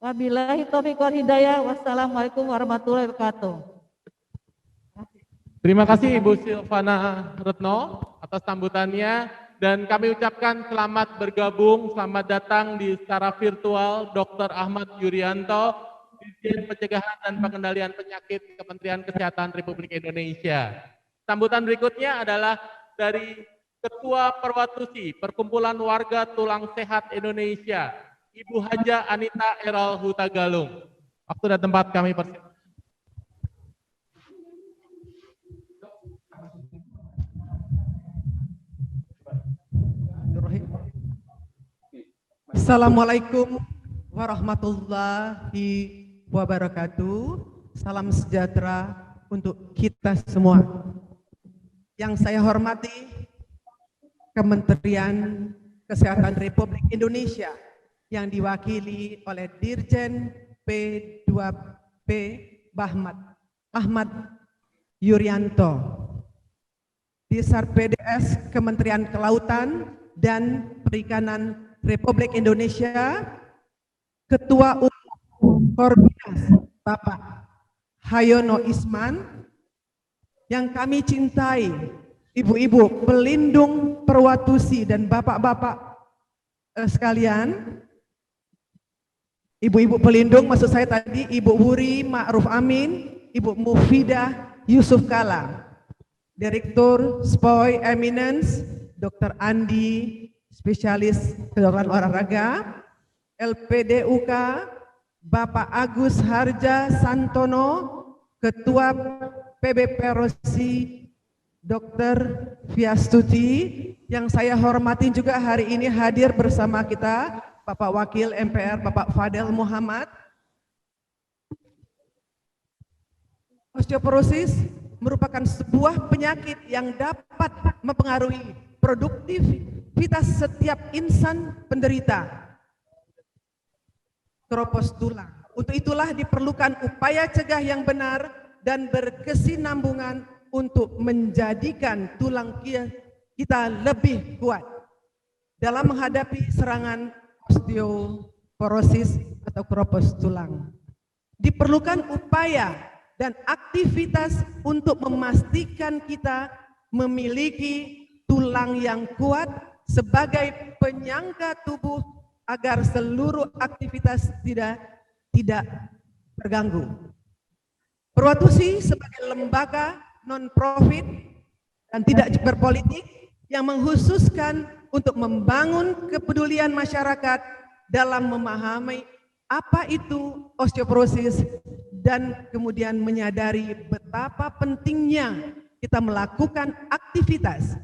S1: Wabillahi taufiq wal hidayah. Wassalamualaikum warahmatullahi wabarakatuh.
S24: Terima kasih Ibu Silvana Retno atas sambutannya, dan kami ucapkan selamat bergabung, selamat datang di secara virtual Dr. Ahmad Yuryanto, Dirjen Pencegahan dan Pengendalian Penyakit Kementerian Kesehatan Republik Indonesia. Sambutan berikutnya adalah dari Ketua Perwatusi Perkumpulan Warga Tulang Sehat Indonesia, Ibu Haja Anita Eral Hutagalung. Waktu dan tempat kami persilakan.
S2: Assalamualaikum warahmatullahi wabarakatuh. Salam sejahtera untuk kita semua. Yang saya hormati Kementerian Kesehatan Republik Indonesia yang diwakili oleh Dirjen P2P Ahmad Yuryanto, Disar PDS Kementerian Kelautan dan Perikanan Republik Indonesia, Ketua Umum Korbinas Bapak Hayono Isman, yang kami cintai, ibu-ibu pelindung Perwatusi dan bapak-bapak sekalian, ibu-ibu pelindung, maksud saya tadi Ibu Wuri Ma'ruf Amin, Ibu Mufidah Yusuf Kala, Direktur SPOI Eminence, Dr. Andi, spesialis kedokteran olahraga, LPDUK, Bapak Agus Harja Santono, Ketua PB Perosi Dr. Fiastuti, yang saya hormati juga hari ini hadir bersama kita Bapak Wakil MPR Bapak Fadel Muhammad. Osteoporosis merupakan sebuah penyakit yang dapat mempengaruhi produktivitas setiap insan penderita keropos tulang. Untuk itulah diperlukan upaya cegah yang benar dan berkesinambungan untuk menjadikan tulang kita lebih kuat dalam menghadapi serangan osteoporosis atau keropos tulang. Diperlukan upaya dan aktivitas untuk memastikan kita memiliki tulang yang kuat sebagai penyangga tubuh agar seluruh aktivitas tidak terganggu. Perwatusi sebagai lembaga non-profit dan tidak berpolitik yang mengkhususkan untuk membangun kepedulian masyarakat dalam memahami apa itu osteoporosis dan kemudian menyadari betapa pentingnya kita melakukan aktivitas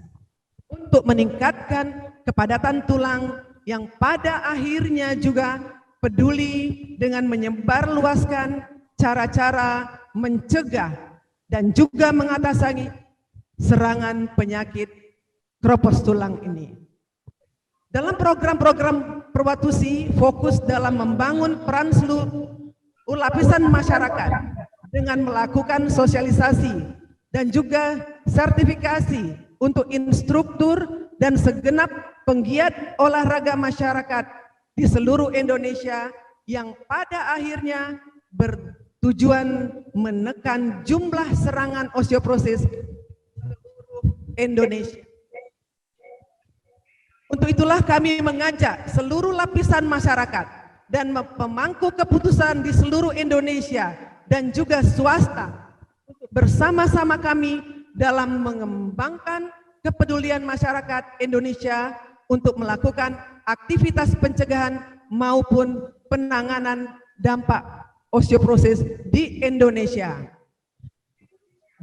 S2: untuk meningkatkan kepadatan tulang yang pada akhirnya juga peduli dengan menyebarluaskan cara-cara mencegah dan juga mengatasi serangan penyakit keropos tulang ini. Dalam program-program Perwatusi fokus dalam membangun peran seluruh lapisan masyarakat dengan melakukan sosialisasi dan juga sertifikasi untuk instruktur dan segenap penggiat olahraga masyarakat di seluruh Indonesia yang pada akhirnya bertujuan menekan jumlah serangan osteoporosis seluruh Indonesia. Untuk itulah kami mengajak seluruh lapisan masyarakat dan pemangku keputusan di seluruh Indonesia dan juga swasta untuk bersama-sama kami dalam mengembangkan kepedulian masyarakat Indonesia untuk melakukan aktivitas pencegahan maupun penanganan dampak osteoporosis di Indonesia.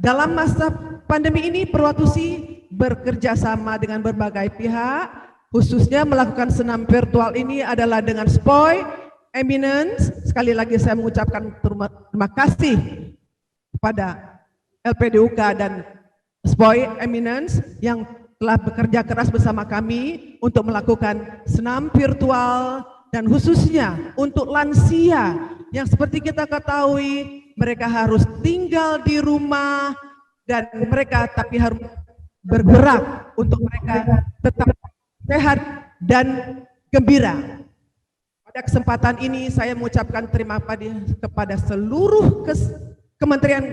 S2: Dalam masa pandemi ini, Perwatusi bekerja sama dengan berbagai pihak, khususnya melakukan senam virtual ini adalah dengan SPOI Eminence. Sekali lagi saya mengucapkan terima kasih kepada LPDUK dan SPOI Eminence yang telah bekerja keras bersama kami untuk melakukan senam virtual dan khususnya untuk lansia yang seperti kita ketahui mereka harus tinggal di rumah dan mereka tapi harus bergerak untuk mereka tetap sehat dan gembira. Pada kesempatan ini saya mengucapkan terima kasih kepada seluruh Kementerian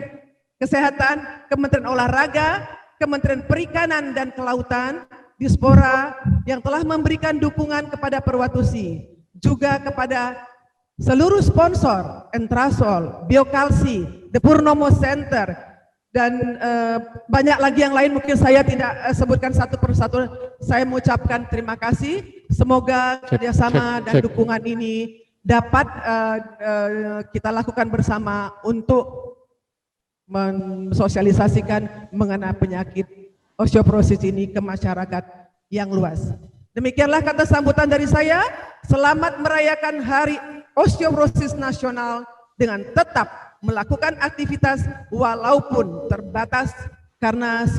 S2: Kesehatan, Kementerian Olahraga, Kementerian Perikanan dan Kelautan, Dispora yang telah memberikan dukungan kepada Perwatusi, juga kepada seluruh sponsor, Entrasol, Biokalsi, The Purnomo Center, dan banyak lagi yang lain mungkin saya tidak sebutkan satu persatu. Saya mengucapkan terima kasih. Semoga kerjasama dan dukungan ini dapat kita lakukan bersama untuk mensosialisasikan mengenai penyakit osteoporosis ini ke masyarakat yang luas. Demikianlah kata sambutan dari saya. Selamat merayakan Hari Osteoporosis Nasional dengan tetap melakukan aktivitas walaupun terbatas karena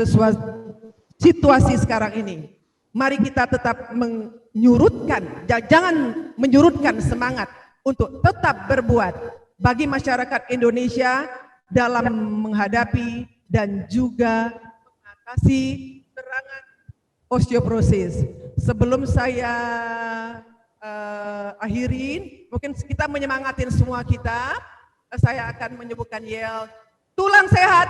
S2: situasi sekarang ini. Mari kita tetap menyurutkan, jangan menyurutkan semangat untuk tetap berbuat bagi masyarakat Indonesia dalam menghadapi dan juga mengatasi serangan osteoporosis. Sebelum saya akhirin, mungkin kita menyemangatin semua kita. Saya akan menyebutkan yel, tulang sehat,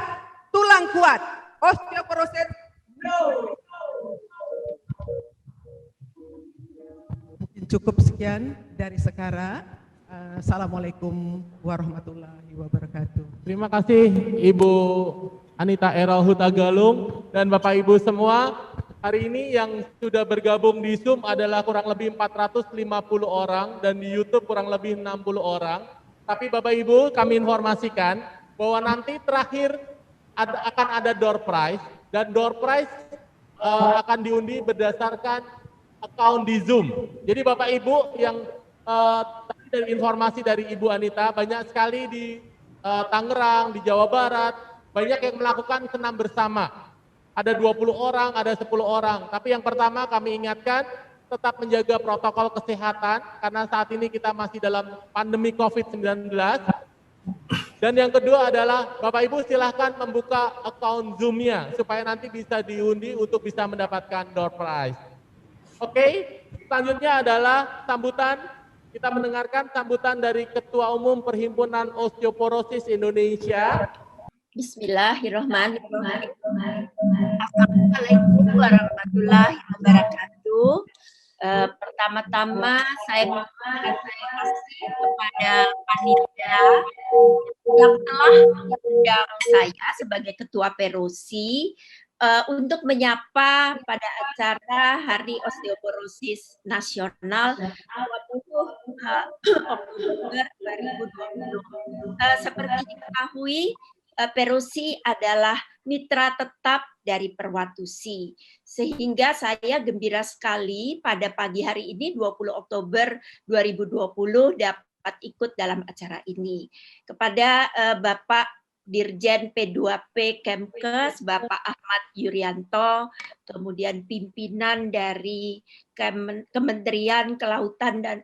S2: tulang kuat, osteoporosis no. Mungkin cukup sekian dari sekarang. Assalamualaikum warahmatullahi wabarakatuh.
S24: Terima kasih Ibu Anita Erol Hutagalung dan Bapak Ibu semua. Hari ini yang sudah bergabung di Zoom adalah kurang lebih 450 orang dan di YouTube kurang lebih 60 orang. Tapi Bapak Ibu kami informasikan bahwa nanti terakhir akan ada door prize, dan door prize akan diundi berdasarkan account di Zoom. Jadi Bapak Ibu yang tadi dari informasi dari Ibu Anita, banyak sekali di Tangerang, di Jawa Barat, banyak yang melakukan senam bersama. Ada 20 orang, ada 10 orang. Tapi yang pertama kami ingatkan, tetap menjaga protokol kesehatan, karena saat ini kita masih dalam pandemi COVID-19. Dan yang kedua adalah, Bapak Ibu silahkan membuka account Zoom-nya, supaya nanti bisa diundi untuk bisa mendapatkan door prize. Oke, selanjutnya adalah sambutan. Kita mendengarkan sambutan dari Ketua Umum Perhimpunan Osteoporosis Indonesia.
S3: Bismillahirrahmanirrahim. Assalamualaikum warahmatullahi wabarakatuh. Pertama-tama saya mengucapkan terima kasih kepada panitia yang telah mengundang saya sebagai Ketua Perosi untuk menyapa pada acara Hari Osteoporosis Nasional 20 Oktober 2020. Seperti diketahui, Perosi adalah mitra tetap dari Perwatusi, sehingga saya gembira sekali pada pagi hari ini 20 Oktober 2020 dapat ikut dalam acara ini. Kepada Bapak Dirjen P2P Kemkes, Bapak Ahmad Yuryanto, kemudian pimpinan dari Kementerian Kelautan dan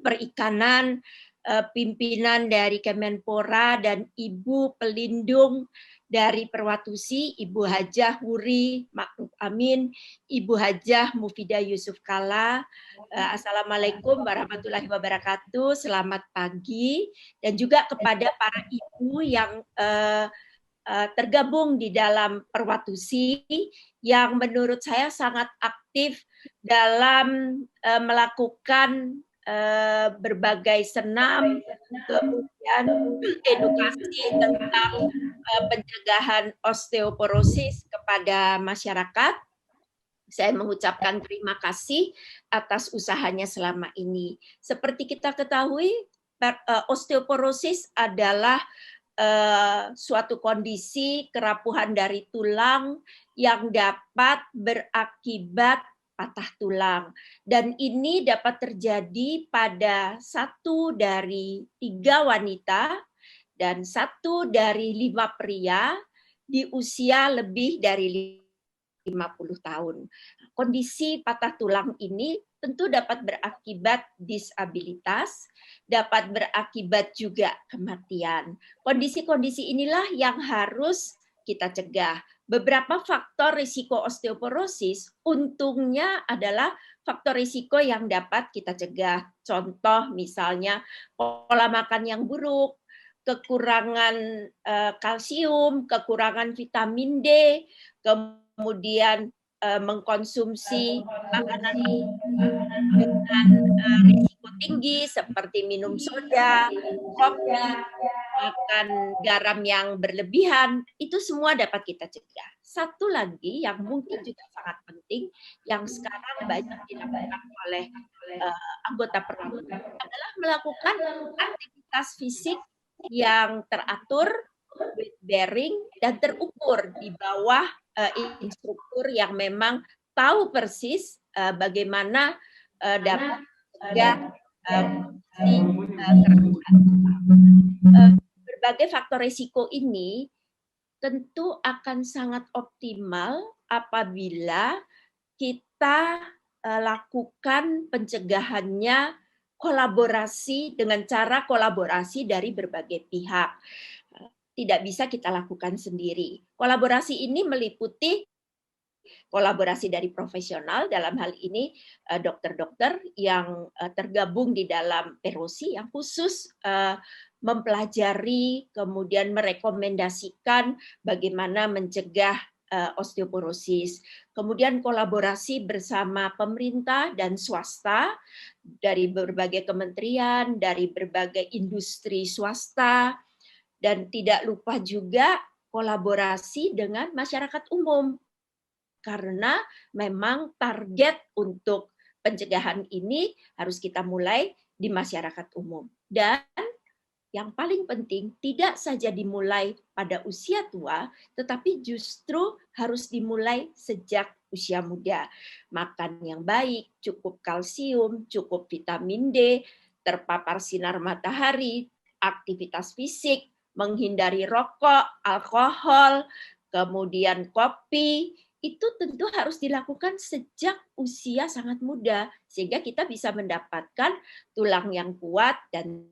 S3: Perikanan, pimpinan dari Kemenpora, dan Ibu Pelindung dari Perwatusi, Ibu Hajah Wuri Ma'ruf Amin, Ibu Hajah Mufidah Yusuf Kala. Assalamualaikum warahmatullahi wabarakatuh, selamat pagi. Dan juga kepada para ibu yang tergabung di dalam Perwatusi, yang menurut saya sangat aktif dalam melakukan berbagai senam, kemudian edukasi tentang pencegahan osteoporosis kepada masyarakat. Saya mengucapkan terima kasih atas usahanya selama ini. Seperti kita ketahui, osteoporosis adalah suatu kondisi kerapuhan dari tulang yang dapat berakibat patah tulang, dan ini dapat terjadi pada 1 dari 3 wanita dan 1 dari 5 pria di usia lebih dari 50 tahun. Kondisi patah tulang ini tentu dapat berakibat disabilitas, dapat berakibat juga kematian. Kondisi-kondisi inilah yang harus kita cegah. Beberapa faktor risiko osteoporosis untungnya adalah faktor risiko yang dapat kita cegah. Contoh misalnya pola makan yang buruk, kekurangan kalsium, kekurangan vitamin D, kemudian mengkonsumsi makanan dengan risiko tinggi seperti minum soda, kopi, makan garam yang berlebihan, itu semua dapat kita cegah. Satu lagi yang mungkin juga sangat penting, yang sekarang banyak dilakukan oleh anggota Perwatusi adalah melakukan aktivitas fisik yang teratur, weight bearing, dan terukur di bawah instruktur yang memang tahu persis bagaimana dapat mencegah berbagai faktor risiko ini tentu akan sangat optimal apabila kita lakukan pencegahannya kolaborasi dengan cara kolaborasi dari berbagai pihak. Tidak bisa kita lakukan sendiri. Kolaborasi ini meliputi kolaborasi dari profesional, dalam hal ini dokter-dokter yang tergabung di dalam Perosi yang khusus mempelajari, kemudian merekomendasikan bagaimana mencegah osteoporosis. Kemudian kolaborasi bersama pemerintah dan swasta dari berbagai kementerian, dari berbagai industri swasta, dan tidak lupa juga kolaborasi dengan masyarakat umum. Karena memang target untuk pencegahan ini harus kita mulai di masyarakat umum. Dan yang paling penting tidak saja dimulai pada usia tua, tetapi justru harus dimulai sejak usia muda. Makan yang baik, cukup kalsium, cukup vitamin D, terpapar sinar matahari, aktivitas fisik, menghindari rokok, alkohol, kemudian kopi, itu tentu harus dilakukan sejak usia sangat muda, sehingga kita bisa mendapatkan tulang yang kuat dan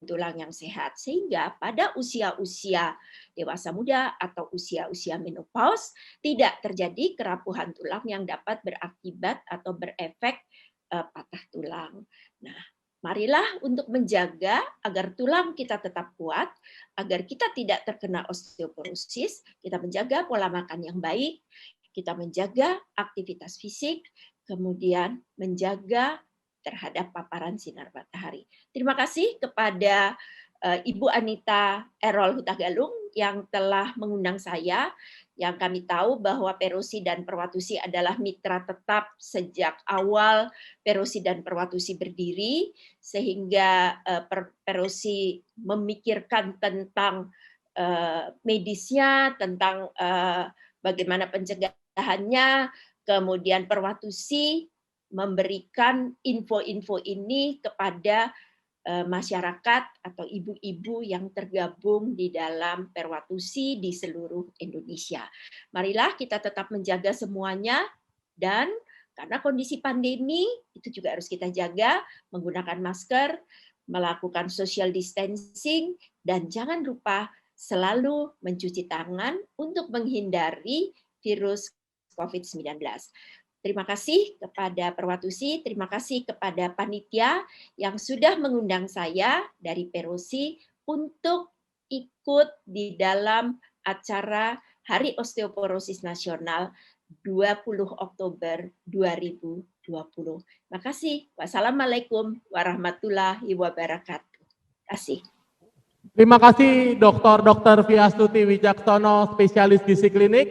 S3: tulang yang sehat. Sehingga pada usia-usia dewasa muda atau usia-usia menopause tidak terjadi kerapuhan tulang yang dapat berakibat atau berefek patah tulang. Nah, marilah untuk menjaga agar tulang kita tetap kuat, agar kita tidak terkena osteoporosis, kita menjaga pola makan yang baik, kita menjaga aktivitas fisik, kemudian menjaga terhadap paparan sinar matahari. Terima kasih kepada Ibu Anita Errol Hutagalung yang telah mengundang saya, yang kami tahu bahwa Perosi dan Perwatusi adalah mitra tetap sejak awal Perosi dan Perwatusi berdiri, sehingga Perosi memikirkan tentang medisnya, tentang bagaimana pencegahannya, kemudian Perwatusi memberikan info-info ini kepada masyarakat atau ibu-ibu yang tergabung di dalam Perwatusi di seluruh Indonesia. Marilah kita tetap menjaga semuanya, dan karena kondisi pandemi itu juga harus kita jaga, menggunakan masker, melakukan social distancing, dan jangan lupa selalu mencuci tangan untuk menghindari virus COVID-19. Terima kasih kepada Perwatusi, terima kasih kepada panitia yang sudah mengundang saya dari Perosi untuk ikut di dalam acara Hari Osteoporosis Nasional 20 Oktober 2020. Terima kasih. Wassalamualaikum warahmatullahi wabarakatuh. Terima kasih.
S24: Terima kasih Dr. Fiastuti Wijaksono, spesialis gizi klinik.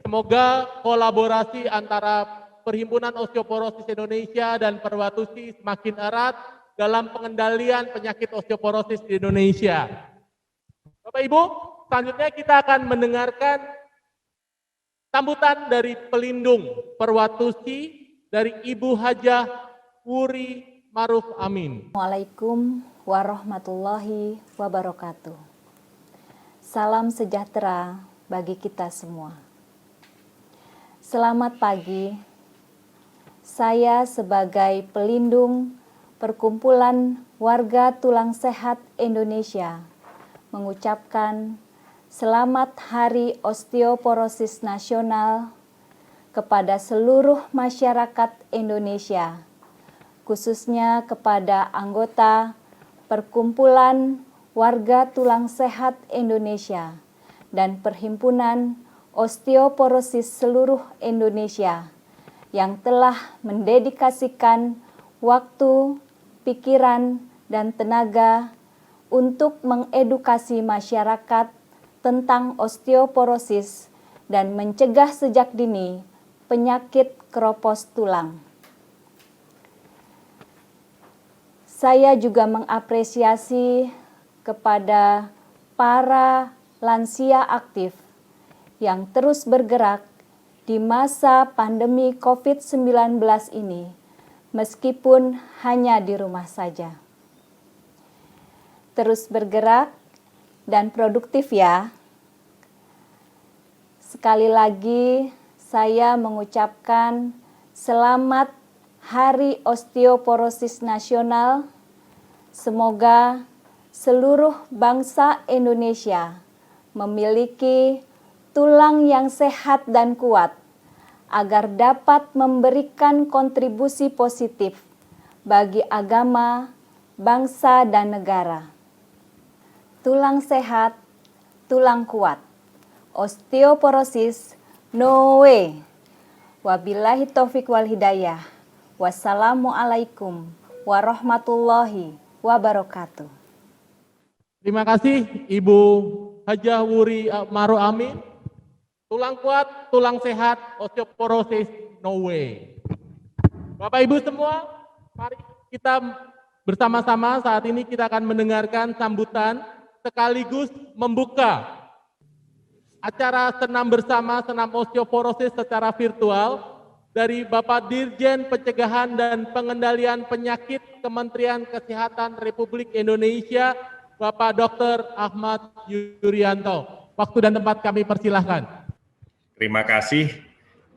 S24: Semoga kolaborasi antara Perhimpunan Osteoporosis Indonesia dan Perwatusi semakin erat dalam pengendalian penyakit osteoporosis di Indonesia. Bapak Ibu, selanjutnya kita akan mendengarkan sambutan dari pelindung Perwatusi dari Ibu Hajah Wuri Maruf Amin.
S4: Assalamualaikum warahmatullahi wabarakatuh. Salam sejahtera bagi kita semua. Selamat pagi. Saya sebagai pelindung Perkumpulan Warga Tulang Sehat Indonesia mengucapkan Selamat Hari Osteoporosis Nasional kepada seluruh masyarakat Indonesia, khususnya kepada anggota Perkumpulan Warga Tulang Sehat Indonesia dan Perhimpunan Osteoporosis seluruh Indonesia yang telah mendedikasikan waktu, pikiran, dan tenaga untuk mengedukasi masyarakat tentang osteoporosis dan mencegah sejak dini penyakit keropos tulang. Saya juga mengapresiasi kepada para lansia aktif yang terus bergerak di masa pandemi COVID-19 ini, meskipun hanya di rumah saja. Terus bergerak dan produktif ya. Sekali lagi saya mengucapkan selamat Hari Osteoporosis Nasional. Semoga seluruh bangsa Indonesia memiliki tulang yang sehat dan kuat, agar dapat memberikan kontribusi positif bagi agama, bangsa, dan negara. Tulang sehat, tulang kuat. Osteoporosis, no way. Wabillahi taufik wal hidayah. Wassalamualaikum warahmatullahi wabarakatuh.
S24: Terima kasih Ibu Hajah Wuri Maruf Amin. Tulang kuat, tulang sehat, osteoporosis, no way. Bapak Ibu semua, mari kita Bersama-sama saat ini kita akan mendengarkan sambutan sekaligus membuka acara senam bersama senam osteoporosis secara virtual dari Bapak Dirjen Pencegahan dan Pengendalian Penyakit Kementerian Kesehatan Republik Indonesia, Bapak Dr. Ahmad Yuryanto. Waktu dan tempat kami persilahkan.
S5: Terima kasih.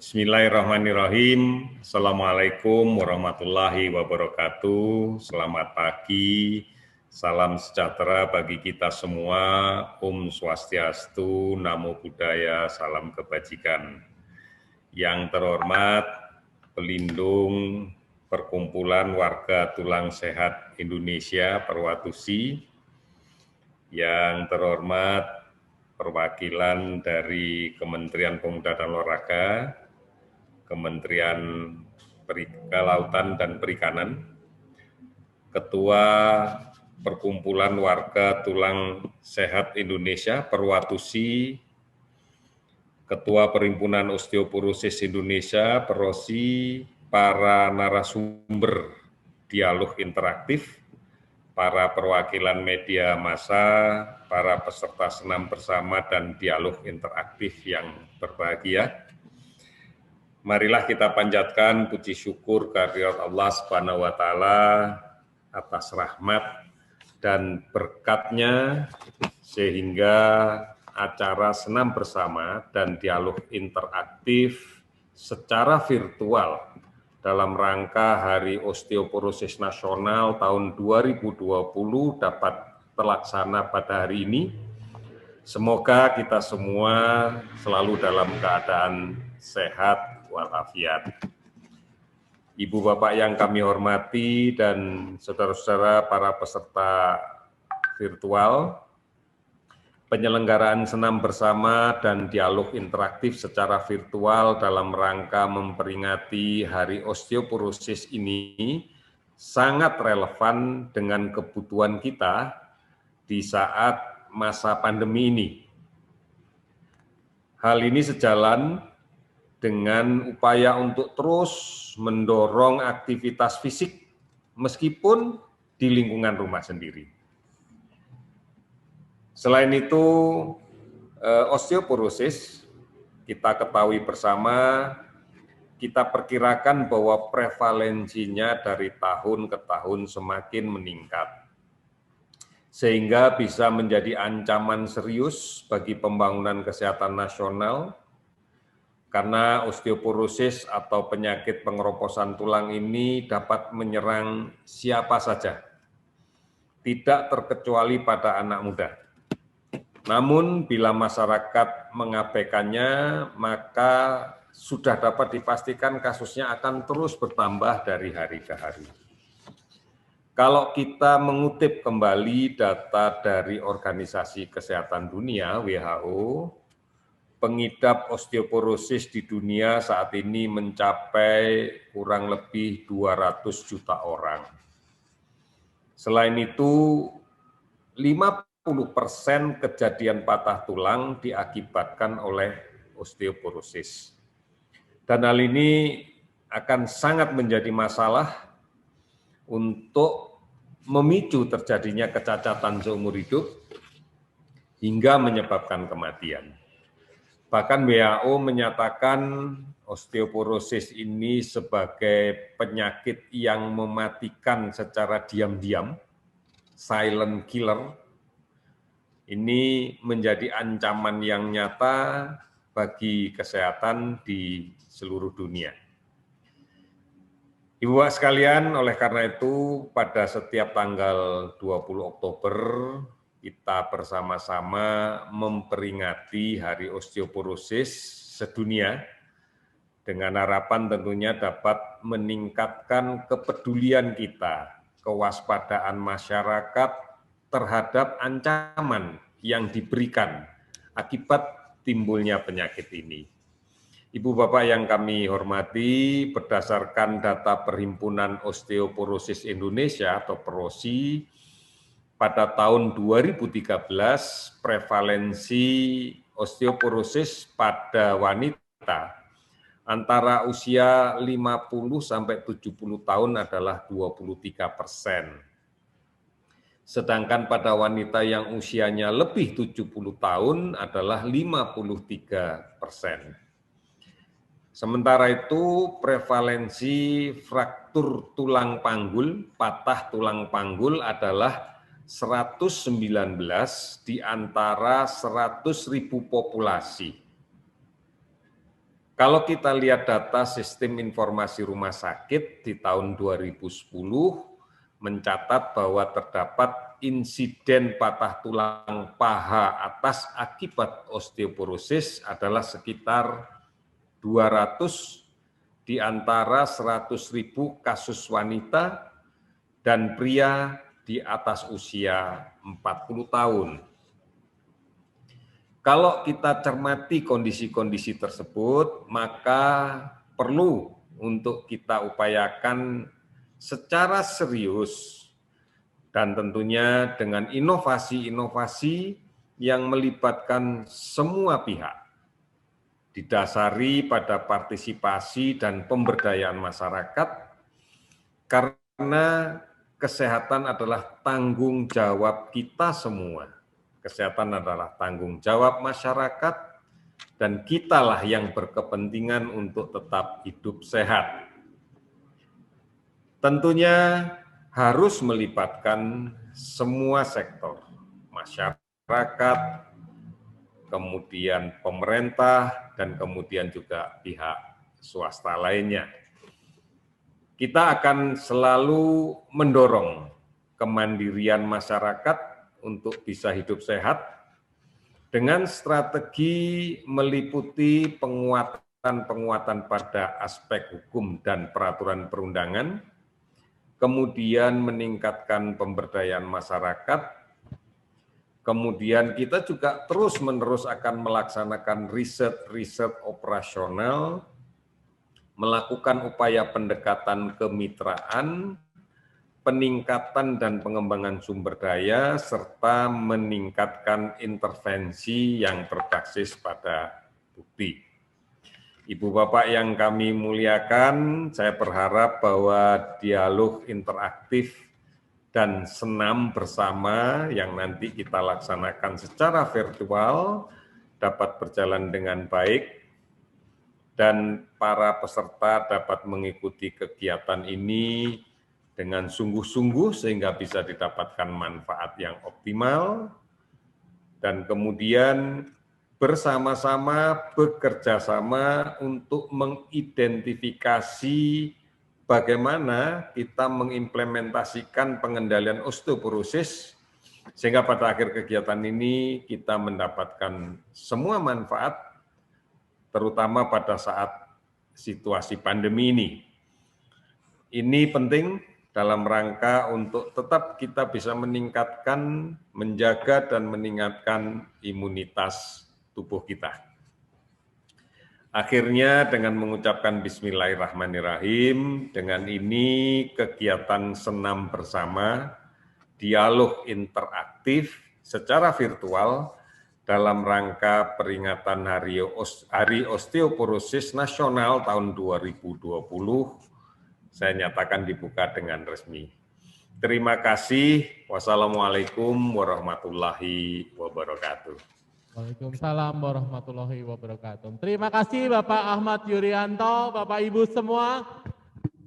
S5: Bismillahirrahmanirrahim. Assalamualaikum warahmatullahi wabarakatuh. Selamat pagi. Salam sejahtera bagi kita semua. Om Swastiastu, Namo Buddhaya, salam kebajikan. Yang terhormat Pelindung Perkumpulan Warga Tulang Sehat Indonesia Perwatusi, yang terhormat perwakilan dari Kementerian Pemuda dan Olahraga, Kementerian Kelautan dan Perikanan, Ketua Perkumpulan Warga Tulang Sehat Indonesia Perwatusi, Ketua Perhimpunan Osteoporosis Indonesia Perosi, para narasumber dialog interaktif, para perwakilan media massa, para peserta senam bersama dan dialog interaktif yang berbahagia. Marilah kita panjatkan puji syukur kehadirat Allah Subhanahu wa taala atas rahmat dan berkatnya sehingga acara senam bersama dan dialog interaktif secara virtual dalam rangka Hari Osteoporosis Nasional tahun 2020 dapat terlaksana pada hari ini. Semoga kita semua selalu dalam keadaan sehat walafiat. Ibu Bapak yang kami hormati dan saudara-saudara para peserta virtual, penyelenggaraan senam bersama dan dialog interaktif secara virtual dalam rangka memperingati Hari Osteoporosis ini sangat relevan dengan kebutuhan kita di saat masa pandemi ini. Hal ini sejalan dengan upaya untuk terus mendorong aktivitas fisik meskipun di lingkungan rumah sendiri. Selain itu, osteoporosis kita ketahui bersama, kita perkirakan bahwa prevalensinya dari tahun ke tahun semakin meningkat, sehingga bisa menjadi ancaman serius bagi pembangunan kesehatan nasional, karena osteoporosis atau penyakit pengeroposan tulang ini dapat menyerang siapa saja, tidak terkecuali pada anak muda. Namun bila masyarakat mengabaikannya, maka sudah dapat dipastikan kasusnya akan terus bertambah dari hari ke hari. Kalau kita mengutip kembali data dari Organisasi Kesehatan Dunia, WHO, pengidap osteoporosis di dunia saat ini mencapai kurang lebih 200 juta orang. Selain itu, 50% kejadian patah tulang diakibatkan oleh osteoporosis. Dan hal ini akan sangat menjadi masalah untuk memicu terjadinya kecacatan seumur hidup hingga menyebabkan kematian. Bahkan WHO menyatakan osteoporosis ini sebagai penyakit yang mematikan secara diam-diam, silent killer. Ini menjadi ancaman yang nyata bagi kesehatan di seluruh dunia. Ibu Bapak sekalian, oleh karena itu pada setiap tanggal 20 Oktober kita bersama-sama memperingati Hari Osteoporosis sedunia dengan harapan tentunya dapat meningkatkan kepedulian kita, kewaspadaan masyarakat terhadap ancaman yang diberikan akibat timbulnya penyakit ini. Ibu Bapak yang kami hormati, berdasarkan data Perhimpunan Osteoporosis Indonesia atau Perosi, pada tahun 2013 prevalensi osteoporosis pada wanita antara usia 50 sampai 70 tahun adalah 23%. sedangkan pada wanita yang usianya lebih 70 tahun adalah 53%. Sementara itu, prevalensi fraktur tulang panggul, patah tulang panggul adalah 119 di antara 100.000 populasi. Kalau kita lihat data sistem informasi rumah sakit di tahun 2010, mencatat bahwa terdapat insiden patah tulang paha atas akibat osteoporosis adalah sekitar 200 di antara 100.000 kasus wanita dan pria di atas usia 40 tahun. Kalau kita cermati kondisi-kondisi tersebut, maka perlu untuk kita upayakan secara serius dan tentunya dengan inovasi-inovasi yang melibatkan semua pihak, didasari pada partisipasi dan pemberdayaan masyarakat, karena kesehatan adalah tanggung jawab kita semua. Kesehatan adalah tanggung jawab masyarakat, dan kitalah yang berkepentingan untuk tetap hidup sehat. Tentunya harus melibatkan semua sektor, masyarakat, kemudian pemerintah, dan kemudian juga pihak swasta lainnya. Kita akan selalu mendorong kemandirian masyarakat untuk bisa hidup sehat dengan strategi meliputi penguatan pada aspek hukum dan peraturan perundangan, kemudian meningkatkan pemberdayaan masyarakat. Kemudian kita juga terus-menerus akan melaksanakan riset operasional, melakukan upaya pendekatan kemitraan, peningkatan dan pengembangan sumber daya, serta meningkatkan intervensi yang berbasis pada bukti. Ibu Bapak yang kami muliakan, saya berharap bahwa dialog interaktif dan senam bersama yang nanti kita laksanakan secara virtual dapat berjalan dengan baik dan para peserta dapat mengikuti kegiatan ini dengan sungguh-sungguh sehingga bisa didapatkan manfaat yang optimal, dan kemudian bersama-sama bekerja sama untuk mengidentifikasi bagaimana kita mengimplementasikan pengendalian osteoporosis sehingga pada akhir kegiatan ini kita mendapatkan semua manfaat, terutama pada saat situasi pandemi ini. Ini penting dalam rangka untuk tetap kita bisa meningkatkan, menjaga dan meningkatkan imunitas tubuh kita. Akhirnya dengan mengucapkan bismillahirrahmanirrahim, dengan ini kegiatan senam bersama, dialog interaktif secara virtual dalam rangka peringatan Hari Osteoporosis Nasional tahun 2020, saya nyatakan dibuka dengan resmi. Terima kasih. Wassalamualaikum warahmatullahi wabarakatuh.
S24: Waalaikumsalam warahmatullahi wabarakatuh. Terima kasih Bapak Ahmad Yuryanto, Bapak Ibu semua.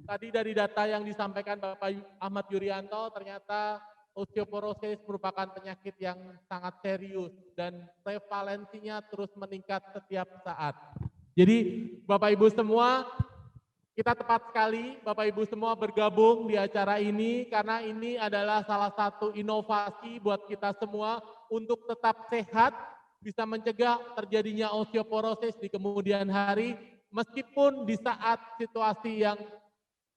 S24: Tadi dari data yang disampaikan Bapak Ahmad Yuryanto, ternyata osteoporosis merupakan penyakit yang sangat serius dan prevalensinya terus meningkat setiap saat. Jadi Bapak Ibu semua, kita tepat sekali Bapak Ibu semua bergabung di acara ini karena ini adalah salah satu inovasi buat kita semua untuk tetap sehat, bisa mencegah terjadinya osteoporosis di kemudian hari meskipun di saat situasi yang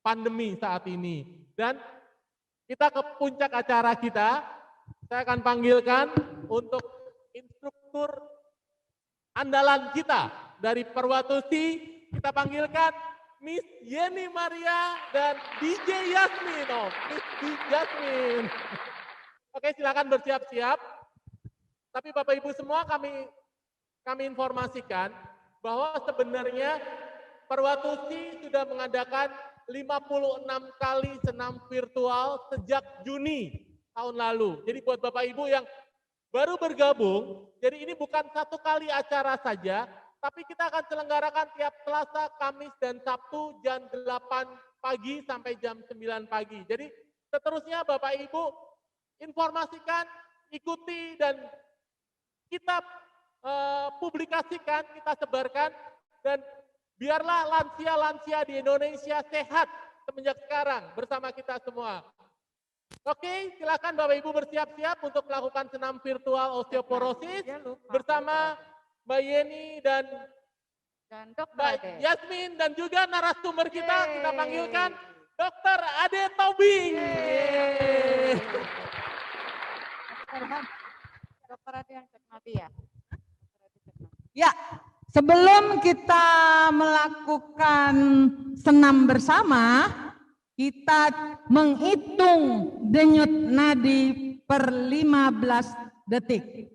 S24: pandemi saat ini. Dan kita ke puncak acara kita, saya akan panggilkan untuk instruktur andalan kita dari Perwatusi, kita panggilkan Miss Yeni Maria dan DJ Yasmin. Miss Yasmin. Oke, silakan bersiap-siap. Tapi Bapak Ibu semua kami informasikan bahwa sebenarnya Perwatusi sudah mengadakan 56 kali senam virtual sejak Juni tahun lalu. Jadi buat Bapak Ibu yang baru bergabung, jadi ini bukan satu kali acara saja, tapi kita akan selenggarakan tiap Selasa, Kamis, dan Sabtu jam 8 pagi sampai jam 9 pagi. Jadi seterusnya Bapak Ibu informasikan, ikuti, dan kita publikasikan, kita sebarkan, dan biarlah lansia-lansia di Indonesia sehat semenjak sekarang bersama kita semua. Oke, silakan Bapak Ibu bersiap-siap untuk melakukan senam virtual osteoporosis bersama Mbak Yeni dan Mbak Yasmin dan juga narasumber kita panggilkan Dr. Ade Tobing.
S6: Dokter Ade yang cek mati ya.
S8: Ya, sebelum kita melakukan senam bersama, kita menghitung denyut nadi per 15 detik.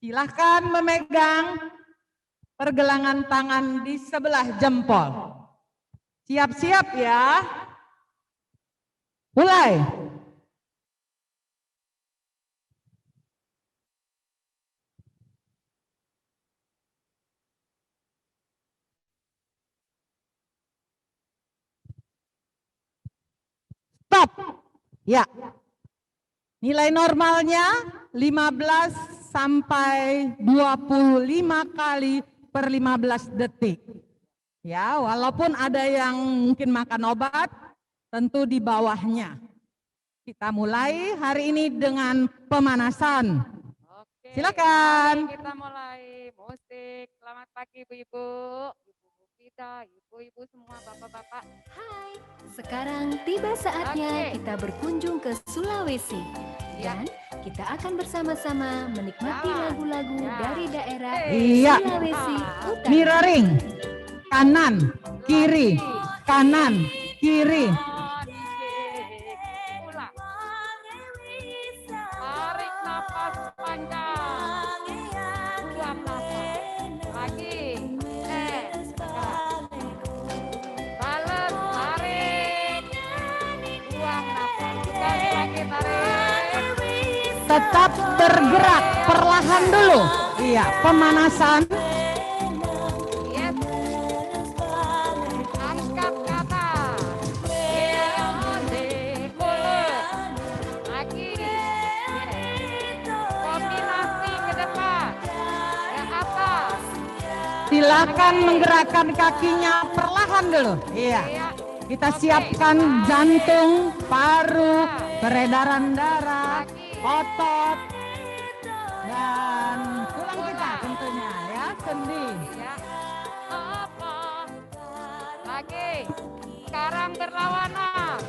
S8: Silahkan memegang pergelangan tangan di sebelah jempol. Siap-siap ya. Mulai. Stop. Ya. Nilai normalnya 15 sampai 25 kali per 15 detik. Ya, walaupun ada yang mungkin makan obat, tentu di bawahnya. Kita mulai hari ini dengan pemanasan.
S6: Oke,
S8: silakan.
S6: Mari kita mulai musik. Selamat pagi Ibu-ibu. Kita, ibu-ibu semua, bapak-bapak.
S17: Hai, sekarang tiba saatnya kita berkunjung ke Sulawesi. Dan kita akan bersama-sama menikmati lagu-lagu dari daerah Sulawesi Utara.
S8: Mirroring. Kanan, kiri, kanan, kiri.
S6: Tarik nafas panjang. Buang nafas. Lagi. Bales, tarik. Buang nafas. Sekali lagi tarik.
S8: Tetap bergerak, perlahan dulu. Iya, pemanasan.
S6: Angkat ke atas. Lagi. Kombinasi ke depan. Ke atas.
S8: Silakan menggerakkan kakinya perlahan dulu. Iya. Kita siapkan jantung, paru, peredaran darah, otot, dan tulang kita tentunya ya, sendi.
S6: Lagi. Sekarang berlawanan.